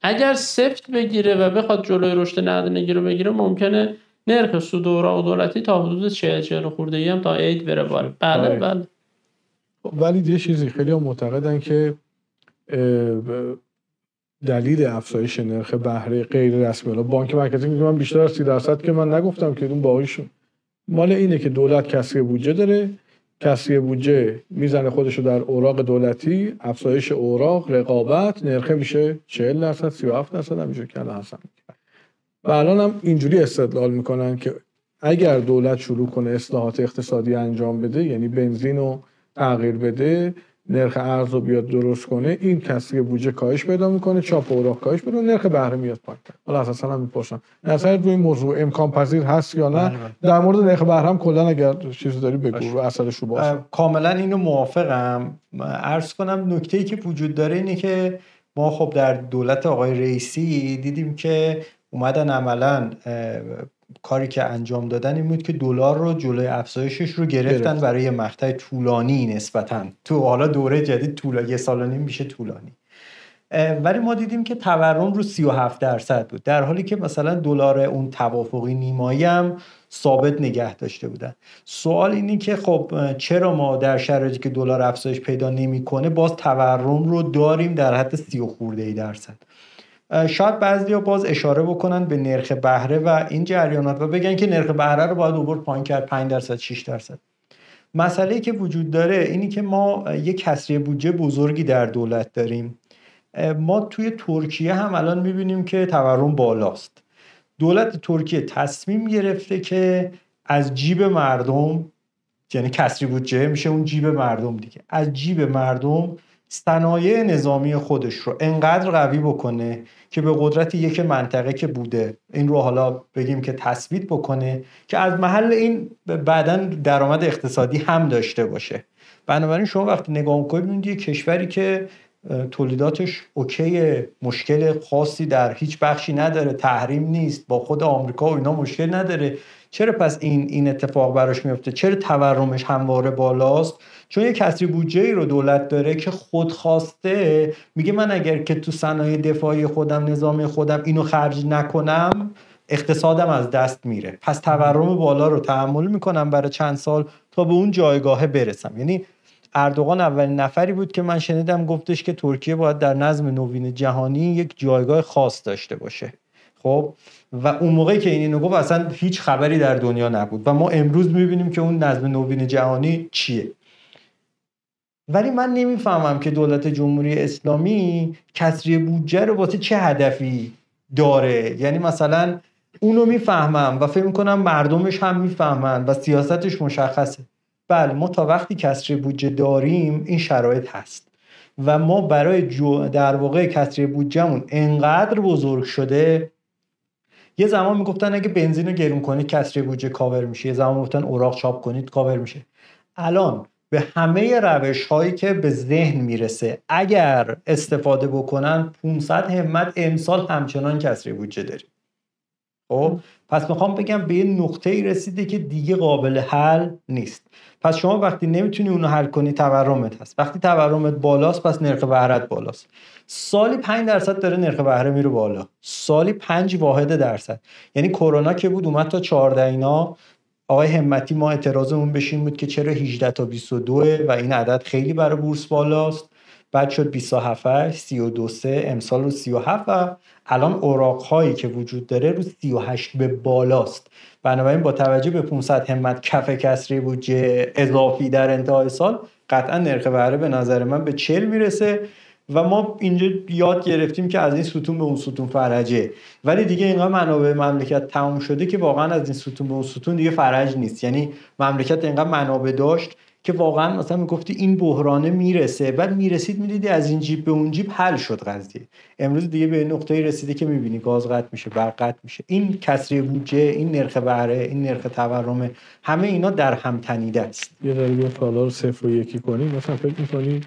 اگر سفت بگیره و بخواد جلوی رشد نقدینگی رو بگیره، ممکنه نرخ سود اوراق دولتی تا حدود 40 خورده‌ای هم تا عید بره بالا. بله. ولی یه چیزی خیلی هم معتقدن که دلیل افزایش نرخ بهره غیر رسمی، حالا بانک مرکزی میگه من بیشتر از 30% که من نگفتم که اون باقیشون مال اینه که دولت کسری بودجه داره، کسری بودجه میزنه خودشو در اوراق دولتی، افزایش اوراق، رقابت، نرخ میشه 40%، 37% همیشه که الان هستن. و الان هم اینجوری استدلال میکنن که اگر دولت شروع کنه اصلاحات اقتصادی انجام بده، یعنی بنزین و تغییر بده، نرخ ارز رو بیاد درست کنه، این کسری بودجه کاهش پیدا میکنه، چاپ اوراق کاهش پیدا، نرخ بهره میاد پایین‌تر. حالا اساسا هم میپرسم نظر روی این موضوع امکان پذیر هست یا نه؟ در مورد نرخ بهره هم کلا اگر چیزی داری بگو رو اثرش رو باشه. کاملا اینو موافقم. عرض کنم نکته‌ای که وجود داره اینه که ما خب در دولت آقای رئیسی دیدیم که اومدن عملاً کاری که انجام دادن این بود که دلار رو جلوی افزایشش رو گرفتن برای مقطع طولانی نسبتاً. تو حالا دوره جدید طولانی، 1.5 سال میشه طولانی. ولی ما دیدیم که تورم رو 37% بود، در حالی که مثلا دلار اون توافقی نیمایی هم ثابت نگه داشته بودن. سوال اینه که خب چرا ما در شرایطی که دلار افزایش پیدا نمیکنه باز تورم رو داریم در حد 30 خورده درصد؟ شاید بعضیا باز اشاره بکنن به نرخ بهره و این جریانات و بگن که نرخ بهره رو باید آورد پایین کرد 5%، 6%. مسئله‌ای که وجود داره اینی که ما یک کسری بودجه بزرگی در دولت داریم. ما توی ترکیه هم الان میبینیم که تورم بالاست. دولت ترکیه تصمیم گرفته که از جیب مردم، یعنی کسری بودجه میشه اون جیب مردم دیگه، از جیب مردم صنایع نظامی خودش رو انقدر قوی بکنه که به قدرت یک منطقه که بوده این رو حالا بگیم که تثبیت بکنه که از محل این بعداً درآمد اقتصادی هم داشته باشه. بنابراین شما وقتی نگاه می‌کنید می‌بینید کشوری که تولیداتش اوکیه، مشکل خاصی در هیچ بخشی نداره، تحریم نیست، با خود آمریکا و اینا مشکل نداره، چرا پس این اتفاق براش میفته؟ چرا تورمش همواره بالاست؟ چون یه کسری بودجه‌ای رو دولت داره که خودخواسته میگه من اگر که تو صنایع دفاعی خودم، نظامی خودم اینو خرج نکنم اقتصادم از دست میره، پس تورم بالا رو تحمل میکنم برای چند سال تا به اون جایگاه برسم. یعنی اردوغان اولین نفری بود که من شنیدم گفتش که ترکیه باید در نظم نوین جهانی یک جایگاه خاص داشته باشه. خب و اون موقعی که اینو گفت اصلا هیچ خبری در دنیا نبود و ما امروز میبینیم که اون نظم نوین جهانی چیه. ولی من نمیفهمم که دولت جمهوری اسلامی کسری بودجه رو واسه چه هدفی داره. یعنی مثلا اونو میفهمم و فکر میکنم مردمش هم میفهمن و سیاستش مشخصه. بله ما تا وقتی کسری بودجه داریم این شرایط هست و ما برای در واقع کسری بودجهمون انقدر بزرگ شده. یه زمان میگفتن اگه بنزین رو گرون کنید کسری بودجه کاور میشه، یه زمان میگفتن اوراق چاپ کنید کاور میشه. الان به همه روش هایی که به ذهن میرسه اگر استفاده بکنن 500 همت امسال همچنان کسری بودجه داریم. خب پس میخوام بگم به یه نقطه‌ای رسیده که دیگه قابل حل نیست. پس شما وقتی نمیتونی اونو حل کنی تورمت هست، وقتی تورمت بالاست پس نرخ بهره‌ت بالاست. سالی 5% داره نرخ بهره میره بالا، سالی 5 واحد درصد. یعنی کرونا که بود اومد تا 14 اینا. آقای همتی ما اعتراضمون بهش این بود که چرا 18 تا 22 و این عدد خیلی برای بورس بالاست. بعد شد 27 32 امسال رو 37 و الان اوراق هایی که وجود داره رو 38 به بالاست. بنابراین با توجه به 500 همت کف کسری بودجه اضافی در انتهای سال قطعا نرخ بهره به نظر من به 40 میرسه و ما اینجا یاد گرفتیم که از این ستون به اون ستون فرجه، ولی دیگه اینقدر منابع مملکت تموم شده که واقعا از این ستون به اون ستون دیگه فرج نیست. یعنی مملکت اینقدر منابع داشت که واقعا مثلا میگفتی این بحرانه میرسه، بعد میرسید میدیدی از این جیب به اون جیب حل شد قضیه. امروز دیگه به نقطه‌ای رسیده که میبینی گاز قطع میشه، برق قطع میشه. این کسری بودجه، این نرخ بهره، این نرخ تورم، همه اینا در هم تنیده است. یه ذره کالا رو 0 و 1 کنیم، مثلا فکر می‌کنی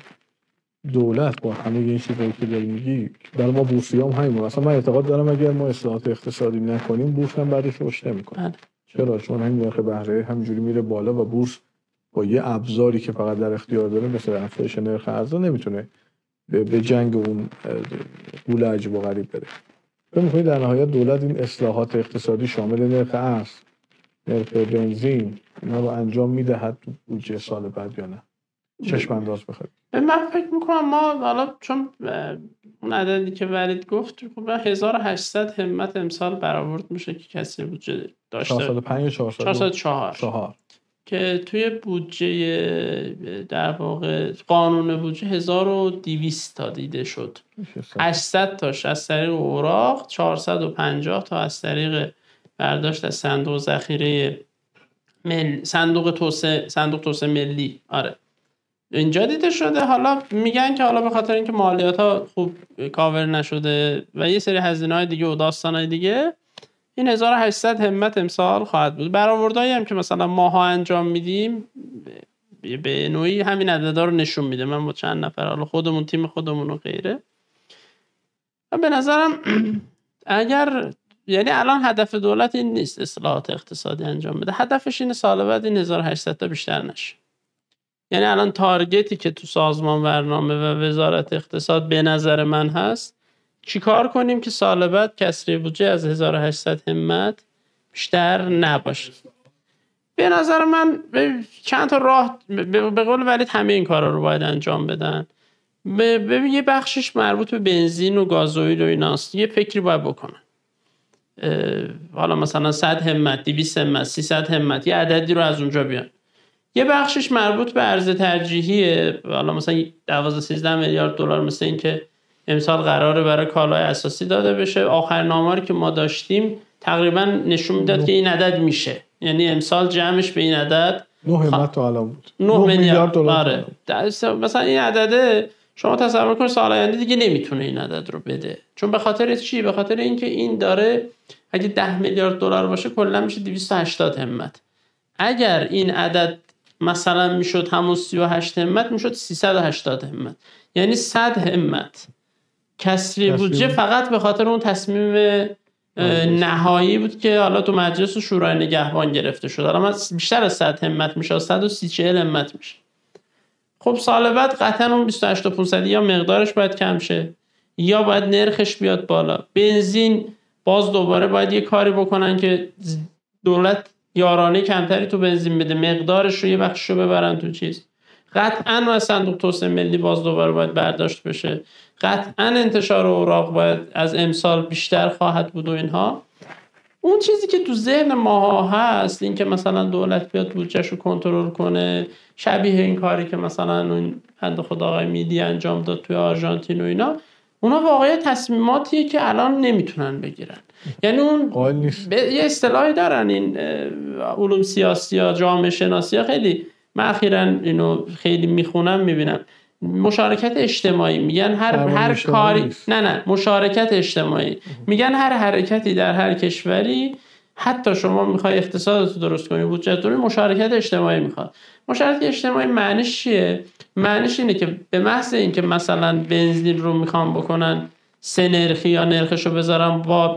دولت با همه این چیزایی که داری میگی برای ما بورسیام همین، مثلا من اعتقاد دارم اگر ما اصلاحات اقتصادی نکنیم بورس هم بعدش رشد نمی‌کنه. چرا؟ چون همین نرخ بهره همینجوری میره بالا و بورس با یه ابزاری که فقط در اختیار داره مثل افزایش نرخ ارز نمیتونه به جنگ اون غول عجیب و غریب بره. فکر می‌کنید در نهایت دولت این اصلاحات اقتصادی شامل نرخ ارز، نرخ بنزین اینا رو انجام میدهد تو بودجه سال بعد یا نه؟ چشم انداز بخواد. من فکر میکنم ما حالا چون اون عددی که ولید گفت 1800 همت امسال برآورد میشه که کسی بودجه داشته 405 یا 404 که توی بودجه در واقع قانون بودجه 1200 تا دیده شد. 800 تاش از طریق اوراق، 450 تا از طریق برداشت از صندوق ذخیره صندوق توسعه ملی. آره اینجا دیده شده. حالا میگن که حالا به خاطر اینکه مالیات ها خوب کاور نشده و یه سری هزینه‌های دیگه و داستانای دیگه، این 1800 همت امسال خواهد بود. برآوردایی هم که مثلا ماها انجام میدیم به نوعی همین عددا رو نشون میده. من با چند نفر حالا خودمون، تیم خودمون و غیره، و به نظرم اگر یعنی الان هدف دولت این نیست اصلاحات اقتصادی انجام بده، هدفش اینه سال بعد این 1800 تا بیشتر نشه. یعنی الان تارگتی که تو سازمان برنامه و وزارت اقتصاد به نظر من هست، چیکار کنیم که سال بعد کسری بودجه از 1800 همت بیشتر نباشه. به نظر من چند تا راه، به قول ولید همه این کارا رو باید انجام بدن. ببین یه بخشش مربوط به بنزین و گازوئیل و ایناست، یه فکری باید بکنن. حالا مثلا 100 همت، 200 همت، 300 همت، یه عددی رو از اونجا بیان. یه بخشش مربوط به ارز ترجیحیه، حالا مثلا 12-13 میلیارد دلار مثل این که امسال قراره برای کالای اساسی داده بشه. آخرین آماری که ما داشتیم تقریبا نشون میداد که این عدد میشه، یعنی امسال جمعش به این عدد 9 همت تا الان بود، 9 میلیارد دلار. مثلا این عدده شما تصور کنید سال آینده دیگه نمیتونه این عدد رو بده. چون به خاطر چی؟ به خاطر اینکه این داره اگه 10 میلیارد دلار باشه کلا میشه 280 همت. اگر این عدد مثلا میشد همون 38 همت، میشد 380 همت، یعنی 100 همت کسری بودجه فقط به خاطر اون تصمیم نهایی بود که حالا تو مجلس و شورای نگهبان گرفته شد. حالا بیشتر از 100 همت میشه، 130-140 همت میشه. خب سال بعد قطعا اون 28,500 یا مقدارش باید کم شه یا باید نرخش بیاد بالا. بنزین باز دوباره باید یه کاری بکنن که دولت یارانه کمتری تو بنزین بده، مقدارش رو یه بخشش رو ببرن تو چیز. قطعا از صندوق توسعه ملی باز دوباره باید برداشت بشه. قطعا انتشار اوراق باید از امسال بیشتر خواهد بود و اینها. اون چیزی که تو ذهن ماها هست این که مثلا دولت بیاد بودجه‌ش رو کنترل کنه، شبیه این کاری که مثلا اون بنده خدا آقای میدی انجام داد توی آرژانتین و اینا، اونا واقعا تصمیماتیه که الان نمیتونن بگیرن. یعنی اون یه اصطلاحی دارن این علوم سیاسی ها، جامعه شناسی ها، خیلی من اخیراً اینو خیلی میخونم میبینم، مشارکت اجتماعی میگن. هر کاری نه مشارکت اجتماعی میگن هر حرکتی در هر کشوری، حتی شما میخوای اقتصادتو درست کنی، بودجه درست، مشارکت اجتماعی میخواد. مشارکت اجتماعی معنیش چیه؟ معنیش اینه که به محض اینکه مثلا بنزین رو میخوام بکنن 3 نرخی یا نرخشو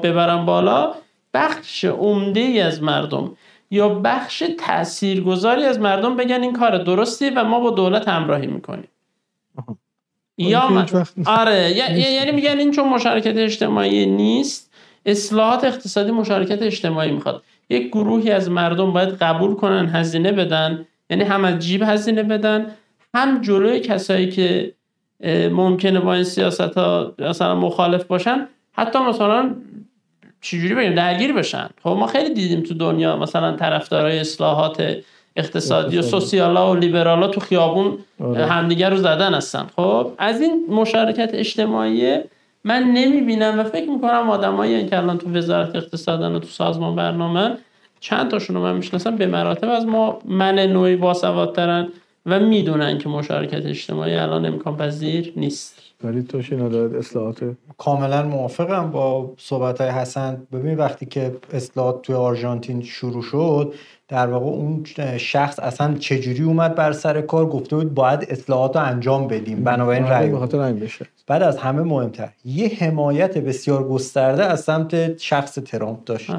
ببرن بالا، بخش عمده‌ای از مردم یا بخش تاثیرگذاری از مردم بگن این کار درستیه و ما با دولت همراهی میکنیم. یا یعنی میگن این چون مشارکت اجتماعی نیست، اصلاحات اقتصادی مشارکت اجتماعی میخواد. یک گروهی از مردم باید قبول کنن هزینه بدن، یعنی هم از جیب هزینه بدن، هم جلوی کسایی که ممکنه با این سیاست‌ها مثلا مخالف باشن حتی مثلا چجوری بگیم درگیر بشن. خب ما خیلی دیدیم تو دنیا مثلا طرفدارای اصلاحات اقتصادی و سوسیالا و لیبرالا تو خیابون همدیگر رو زدن هستن. خب از این مشارکت اجتماعی من نمیبینم و فکر میکنم آدمایی که الان تو وزارت اقتصادن و تو سازمان برنامه چند تاشون رو من میشناسم به مراتب از من نوعی باسوادترن و میدونن که مشارکت اجتماعی الان امکان پذیر نیست. ولی توش ندارد اصلاحات. کاملا موافقم با صحبت‌های حسن. ببین وقتی که اصلاحات توی آرژانتین شروع شد، در واقع اون شخص اصلا چجوری اومد بر سر کار، گفته بود باید اصلاحات رو انجام بدیم، بنابراین رأی بشه. بعد از همه مهمتر یه حمایت بسیار گسترده از سمت شخص ترامپ داشت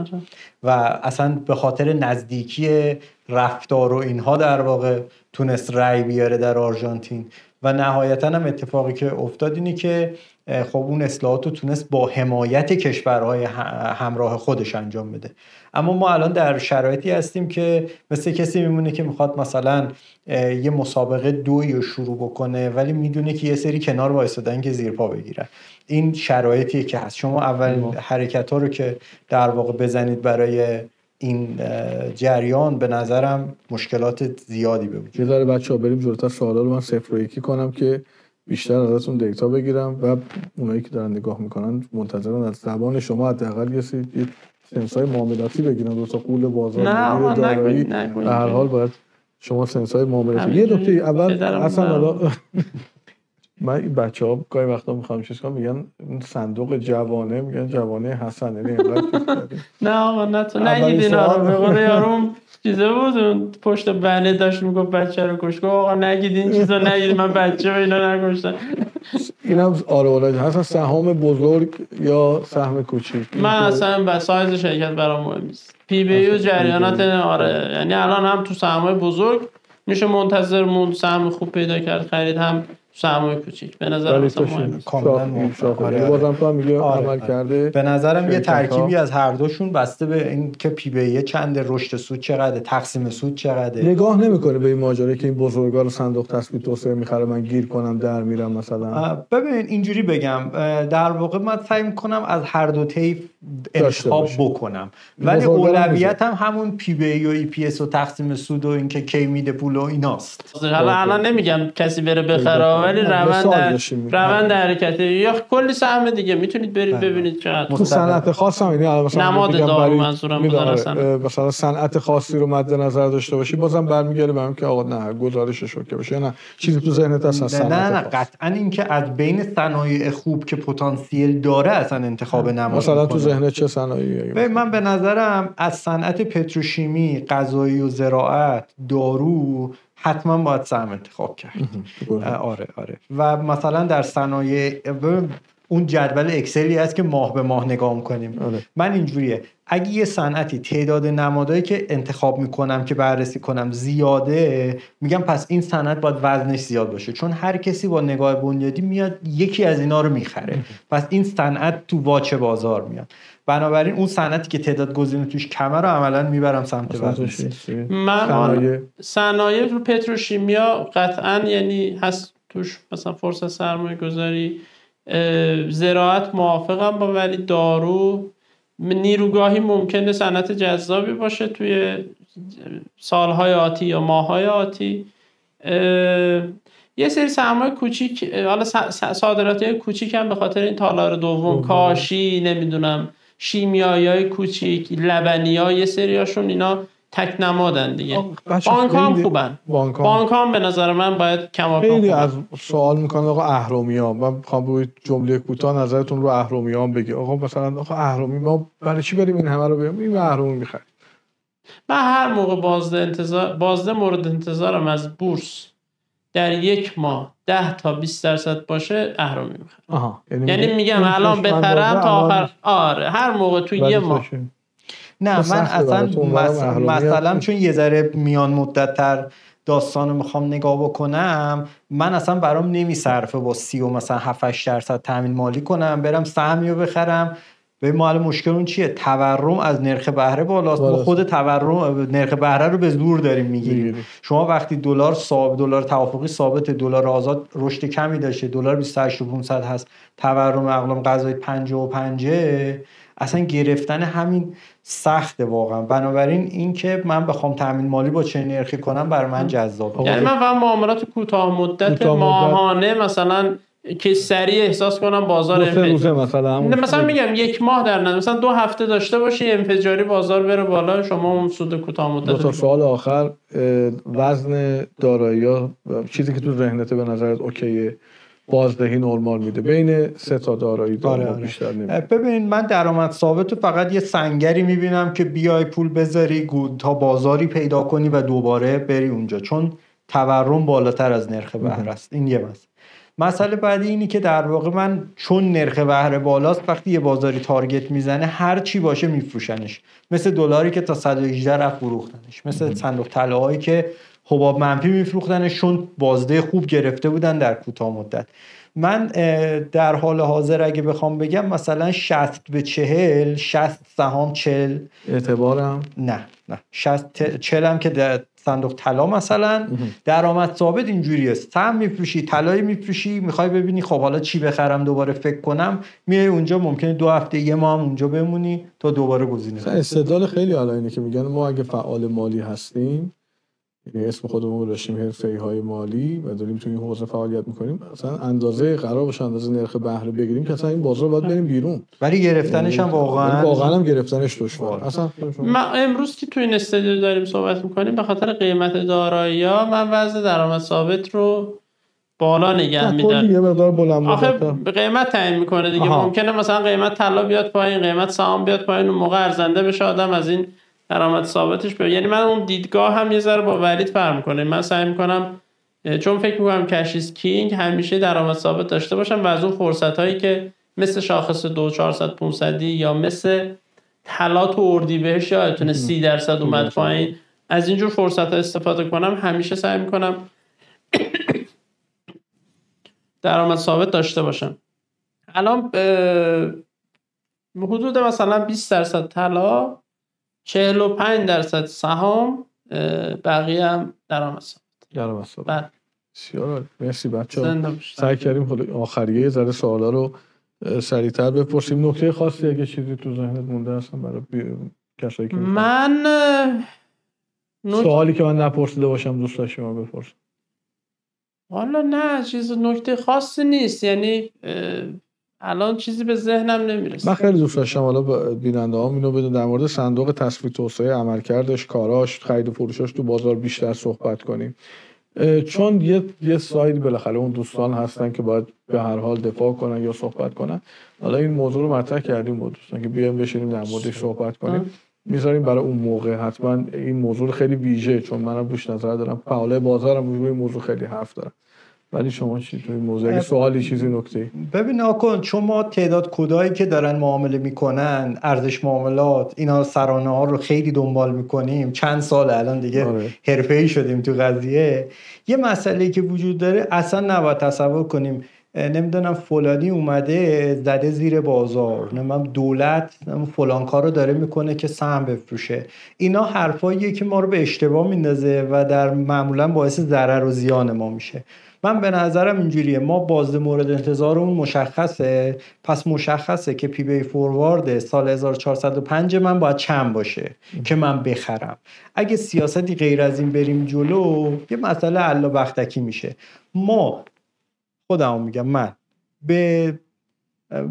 و اصلا به خاطر نزدیکی رفتار و اینها در واقع تونست رأی بیاره در آرژانتین و نهایتاً هم اتفاقی که افتاد اینه که خب اون اصلاحات رو تونست با حمایت کشورهای همراه خودش انجام بده. اما ما الان در شرایطی هستیم که مثل کسی میمونه که میخواد مثلا یه مسابقه 2 رو شروع بکنه ولی میدونه که یه سری کنار وایسادن که زیر پا بگیرن. این شرایطیه که هست. شما اول حرکت ها رو که در واقع بزنید برای این جریان، به نظرم مشکلات زیادی به وجود. یه ذره بچه‌ها بریم جلوتر، سوالا رو من 0 و 1 کنم که بیشتر ازتون دیتا بگیرم و اونایی که دارن نگاه میکنن منتظرن از زبان شما حداقل یه سنسای معاملاتی بگیرن، دو تا قول بازار دارایی. به هر حال باید شما سنس‌های معاملاتی. یه نکته اول اصلا حالا من این بچه‌ها گاهی وقتا میخوام چیز کنم میگن صندوق جوانه، میگن جوانه حسن، یعنی نه آقا نه تو نگید اینا رو. به قول یارم چیزه بود اون پشت بنه داشت میگفت بچه رو کش. آقا نگید این چیزا نگید، من بچه و اینا نکشتم. اینم آره اولاد هستن. سهام بزرگ یا سهم کوچیک؟ من اصلا سایز شرکت برام مهم نیست. پی بی و جریانات آره، یعنی الان هم تو سهم‌های بزرگ میشه منتظر موند سهم خوب پیدا کرد خرید، هم سهم‌های کوچیک. به نظر من کاملا موافقم. بازم تو میگه عمل کرده. به نظرم یه ترکیبی از هر دوشون بسته به این که پی بی چند، رشد سود چقدر، تقسیم سود چقدر. نگاه نمیکنه به این ماجرا که این بزرگا رو صندوق تثبیت توسعه میخره من گیر کنم در میرم مثلا. ببین اینجوری بگم، در واقع من سعی میکنم از هر دو طیف انتخاب بکنم، ولی اولویتم همون پی بی و ای پی اس و تقسیم سود و اینکه کی میده پول و ایناست. حالا الان نمیگم کسی بره بخره، ولی روند حرکتی یا کلی سهم دیگه میتونید برید ببینید چقدر. تو صنعت خاص هم یعنی مثلا نماد دارو منظورم مثلا صنعت خاصی رو مد نظر داشته باشی، بازم برمیگره به هم که آقا نه گزارشش اوکی باشه، نه چیزی تو ذهنت هست صنعت. نه قطعا این که از بین صنایع خوب که پتانسیل داره اصلا انتخاب نماد. مثلا تو ذهنت چه صنایعی؟ من به نظرم از صنعت پتروشیمی، غذایی و زراعت، دارو حتما باید سهم انتخاب کرد. آره. و مثلا در صنایع اون جدول اکسلی هست که ماه به ماه نگاه می‌کنیم. من اینجوریه، اگه یه صنعتی تعداد نمادایی که انتخاب میکنم که بررسی کنم زیاده، میگم پس این صنعت باید وزنش زیاد باشه، چون هر کسی با نگاه بنیادی میاد یکی از اینا رو میخره، پس این صنعت تو واچه بازار میاد. بنابراین اون صنعتی که تعداد گزینه توش کمه رو عملاً میبرم سمت وزنش. من صنایع رو پتروشیمیا قطعاً یعنی هست توش مثلا فرصت سرمایه گذاری. زراعت موافقم با، ولی دارو نیروگاهی ممکنه صنعت جذابی باشه توی سالهای آتی یا ماههای آتی. یه سری سهم‌های کوچیک، حالا صادراتی کوچیک هم به خاطر این تالار دوم، کاشی، نمیدونم شیمیایی‌های کوچیک، لبنی‌ها، یه سریاشون اینا تک نمادن دیگه. بانک هم خوبن. بانک هم به نظر من باید کماکان خیلی از سوال میکنه آقا اهرمی‌ها. من میخوام روی جمله کوتاه نظرتون رو اهرمی‌ها بگی. آقا مثلا آقا اهرمی ما برای چی بریم این همه رو بریم این اهرمی می‌خریم؟ من هر موقع بازده مورد انتظارم از بورس در یک ماه 10 تا 20% باشه اهرمی می‌خرم. یعنی میگم الان بخرم تا آخر. آره هر موقع تو یه ماه. نه من اصلا مثلا چون یه ذره میان مدت تر داستان رو میخوام نگاه بکنم، من اصلا برام نمیصرفه با 30 و مثلا 7-8% تامین مالی کنم برم سهمی رو بخرم. به ما مشکل اون چیه؟ تورم از نرخ بهره بالاست. ما خود تورم نرخ بهره رو به زور داریم میگیریم. شما وقتی دلار توافقی ثابت، دلار آزاد رشد کمی داشته، دلار 28500 هست، تورم اقلام غذایی 55، اصلا گرفتن همین سخته واقعا. بنابراین این که من بخوام تامین مالی با چه نرخی کنم برای من جذابه. یعنی من فهم معاملات کوتاه مدت ماهانه مثلا که سریع احساس کنم بازار مثلا میگم یک ماه در نظر مثلا 2 هفته داشته باشی انفجاری بازار بره بالا، شما اون سود کوتاه مدت. دو تا سوال آخر، وزن دارایی‌ها چیزی که تو ذهنت به نظرت اوکیه بازدهی نرمال میده بین 3 تا دارایی بیشتر نمیده؟ ببین من درآمد ثابت رو فقط یه سنگری میبینم که بیای پول بذاری تا بازاری پیدا کنی و دوباره بری اونجا، چون تورم بالاتر از نرخ بهره است. این یه مسئله بعدی اینی که در واقع من چون نرخ بهره بالاست وقتی یه بازاری تارگت میزنه هر چی باشه میفروشنش، مثل دلاری که تا 118 رفت فروختنش، مثل صندوق طلاهایی که حباب منفی میفروختنش چون بازده خوب گرفته بودن در کوتاه مدت. من در حال حاضر اگه بخوام بگم مثلا 60-40، 60 سهام 40 اعتبارم نه 60-40 هم که صندوق طلا مثلا درآمد ثابت اینجوریه، سهم میفروشی، طلای میفروشی، میخوای ببینی خب حالا چی بخرم دوباره فکر کنم، میای اونجا ممکنه 2 هفته یه ماه هم اونجا بمونی تا دوباره گزینه. استدلال خیلی حالا اینه که میگن ما اگه فعال مالی هستیم یعنی اسم خودمون رو داشتیم حرفه‌ای‌های مالی و داریم تو این حوزه فعالیت می‌کنیم، مثلا اندازه قرار باشه اندازه نرخ بهره بگیریم که اصلا این بازار باید بریم بیرون، ولی گرفتنش هم واقعا هم گرفتنش دشواره. اصلا ما امروز که تو این استودیو داریم صحبت می‌کنیم به خاطر قیمت دارایی‌ها من وضع درآمد ثابت رو بالا نگه می‌دارم. یه مقدار بلند آخه قیمت تعیین می‌کنه دیگه. ممکنه مثلا قیمت طلا بیاد پایین، قیمت سهام بیاد پایین، اون موقع ارزنده بشه آدم از این درآمد ثابتش یعنی من اون دیدگاه هم یه ذره با ولید فرق می‌کنه. من سعی می‌کنم چون فکر می‌کنم کش ایز کینگ همیشه درآمد ثابت داشته باشم و از اون فرصتایی که مثل شاخص 2 400 500 یا مثل طلا تو اردیبهشت یادتونه 30% اومد پایین، از اینجور فرصت‌ها استفاده کنم. همیشه سعی می‌کنم درآمد ثابت داشته باشم. الان حدود مثلا 20% طلا، 45% سهام، بقیه هم درآمد ثابت. بله. بسیار مرسی بچه‌ها. سعی کردیم خود آخریه یه ذره سوالا رو سریعتر بپرسیم. نکته خاصی اگه چیزی تو ذهنت مونده اصلا برای کسایی که سوالی که من نپرسیده باشم دوست داشتم من بپرسم. والا نه چیز نکته خاصی نیست، یعنی الان چیزی به ذهنم نمیرسه. من خیلی دوست داشتم حالا بیننده‌هام اینو بدون در مورد صندوق تسویه توسعه عملکردش، کاراش، خرید و فروشاش تو بازار بیشتر صحبت کنیم، چون یه ساید بالاخره اون دوستان هستن که باید به هر حال دفاع کنن یا صحبت کنن. حالا این موضوع رو مطرح کردیم با دوستان که بیایم بشینیم در موردش صحبت کنیم، میذاریم برای اون موقع. حتما این موضوع خیلی ویژه چون منم روش نظر دارم، فعالای بازارم روی این موضوع خیلی حرف دارن. ولی شما چی تو این موضوع سوالی چیزی نکته؟ ببین آکن، چون ما تعداد کدایی که دارن معامله میکنن، ارزش معاملات، اینا سرانه ها رو خیلی دنبال میکنیم، چند سال الان دیگه حرفه‌ای شدیم تو قضیه. یه مسئله که وجود داره اصلا نباید تصور کنیم نمیدونم فلانی اومده زده زیر بازار، نمیدونم دولت فلان کارو داره میکنه که سهم بفروشه. اینا حرفاییه که ما رو به اشتباه میندازه و در معمولا باعث ضرر و زیان ما میشه. من به نظرم اینجوریه، ما بازده مورد انتظارمون مشخصه، پس مشخصه که پی بی فوروارد سال 1405 من باید چند باشه که من بخرم. اگه سیاستی غیر از این بریم جلو یه مسئله الا بختکی میشه. ما خودم میگم، من به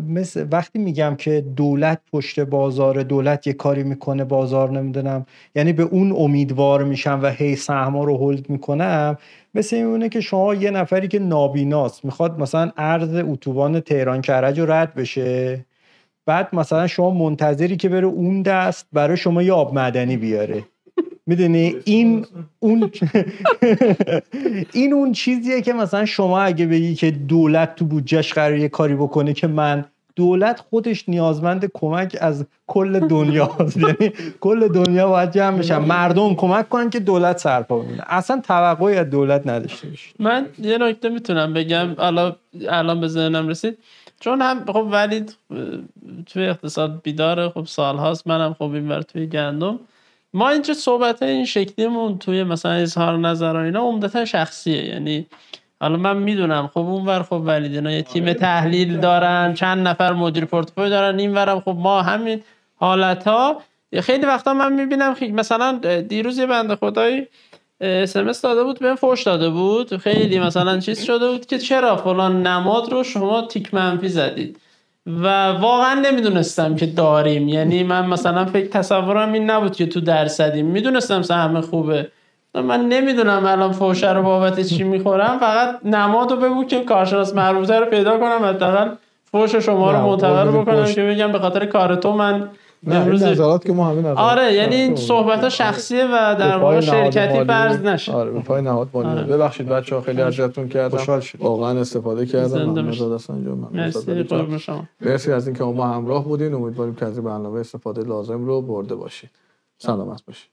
مثل وقتی میگم که دولت پشت بازار، دولت یه کاری میکنه بازار نمیدونم، یعنی به اون امیدوار میشم و هی سهما رو هولد میکنم، مثل اینه که شما یه نفری که نابیناست میخواد مثلا عرض اتوبان تهران کرج رو رد بشه، بعد مثلا شما منتظری که بره اون دست برای شما یه آب معدنی بیاره. میدونی این اون چیزیه که مثلا شما اگه بگی که دولت تو بودجهش قراره یه کاری بکنه که دولت خودش نیازمند کمک از کل دنیاست، یعنی کل دنیا باید جمع بشن مردم کمک کنن که دولت سرپا بمونه، اصلا توقعی از دولت نداشته باشید. من یه نکته میتونم بگم الان به ذهنم رسید، چون هم خب ولید توی اقتصاد بیداره، خب سالهاست، منم خب اینور توی گندم. ما اینجا صحبت این شکلیمون توی مثلا اظهار نظر و اینا عمدتا شخصیه، یعنی حالا من میدونم خب اونور خب ولید اینا یه تیم تحلیل دارن، چند نفر مدیر پورتفوی دارن، اینورم خب ما همین حالتها. خیلی وقتا من میبینم مثلا دیروز یه بنده خدایی SMS داده بود، بهم فوش داده بود، خیلی مثلا چیز شده بود که چرا فلان نماد رو شما تیک منفی زدید و واقعا نمیدونستم که داریم. یعنی من مثلا تصورم این نبود که تو درصدیم، میدونستم سهم خوبه، من نمیدونم الان فوشه رو بابت چی میخورم، فقط نمادو بگو که کارشناس مربوطه رو پیدا کنم، حداقل فوش شما رو معتبر بکنم که بگم به خاطر کار تو من امروز نظرات که ما همین نظرات. آره یعنی این صحبت‌ها شخصیه و در واقع شرکتی فرض نشه. آره به پای نهاد مالی. ببخشید بچه‌ها خیلی اذیتتون کردم. خوشحال شدم. واقعا استفاده کردم. مرسی از اینکه ما همراه بودین. امیدواریم که از این برنامه استفاده لازم رو برده باشید. سلامت باشید.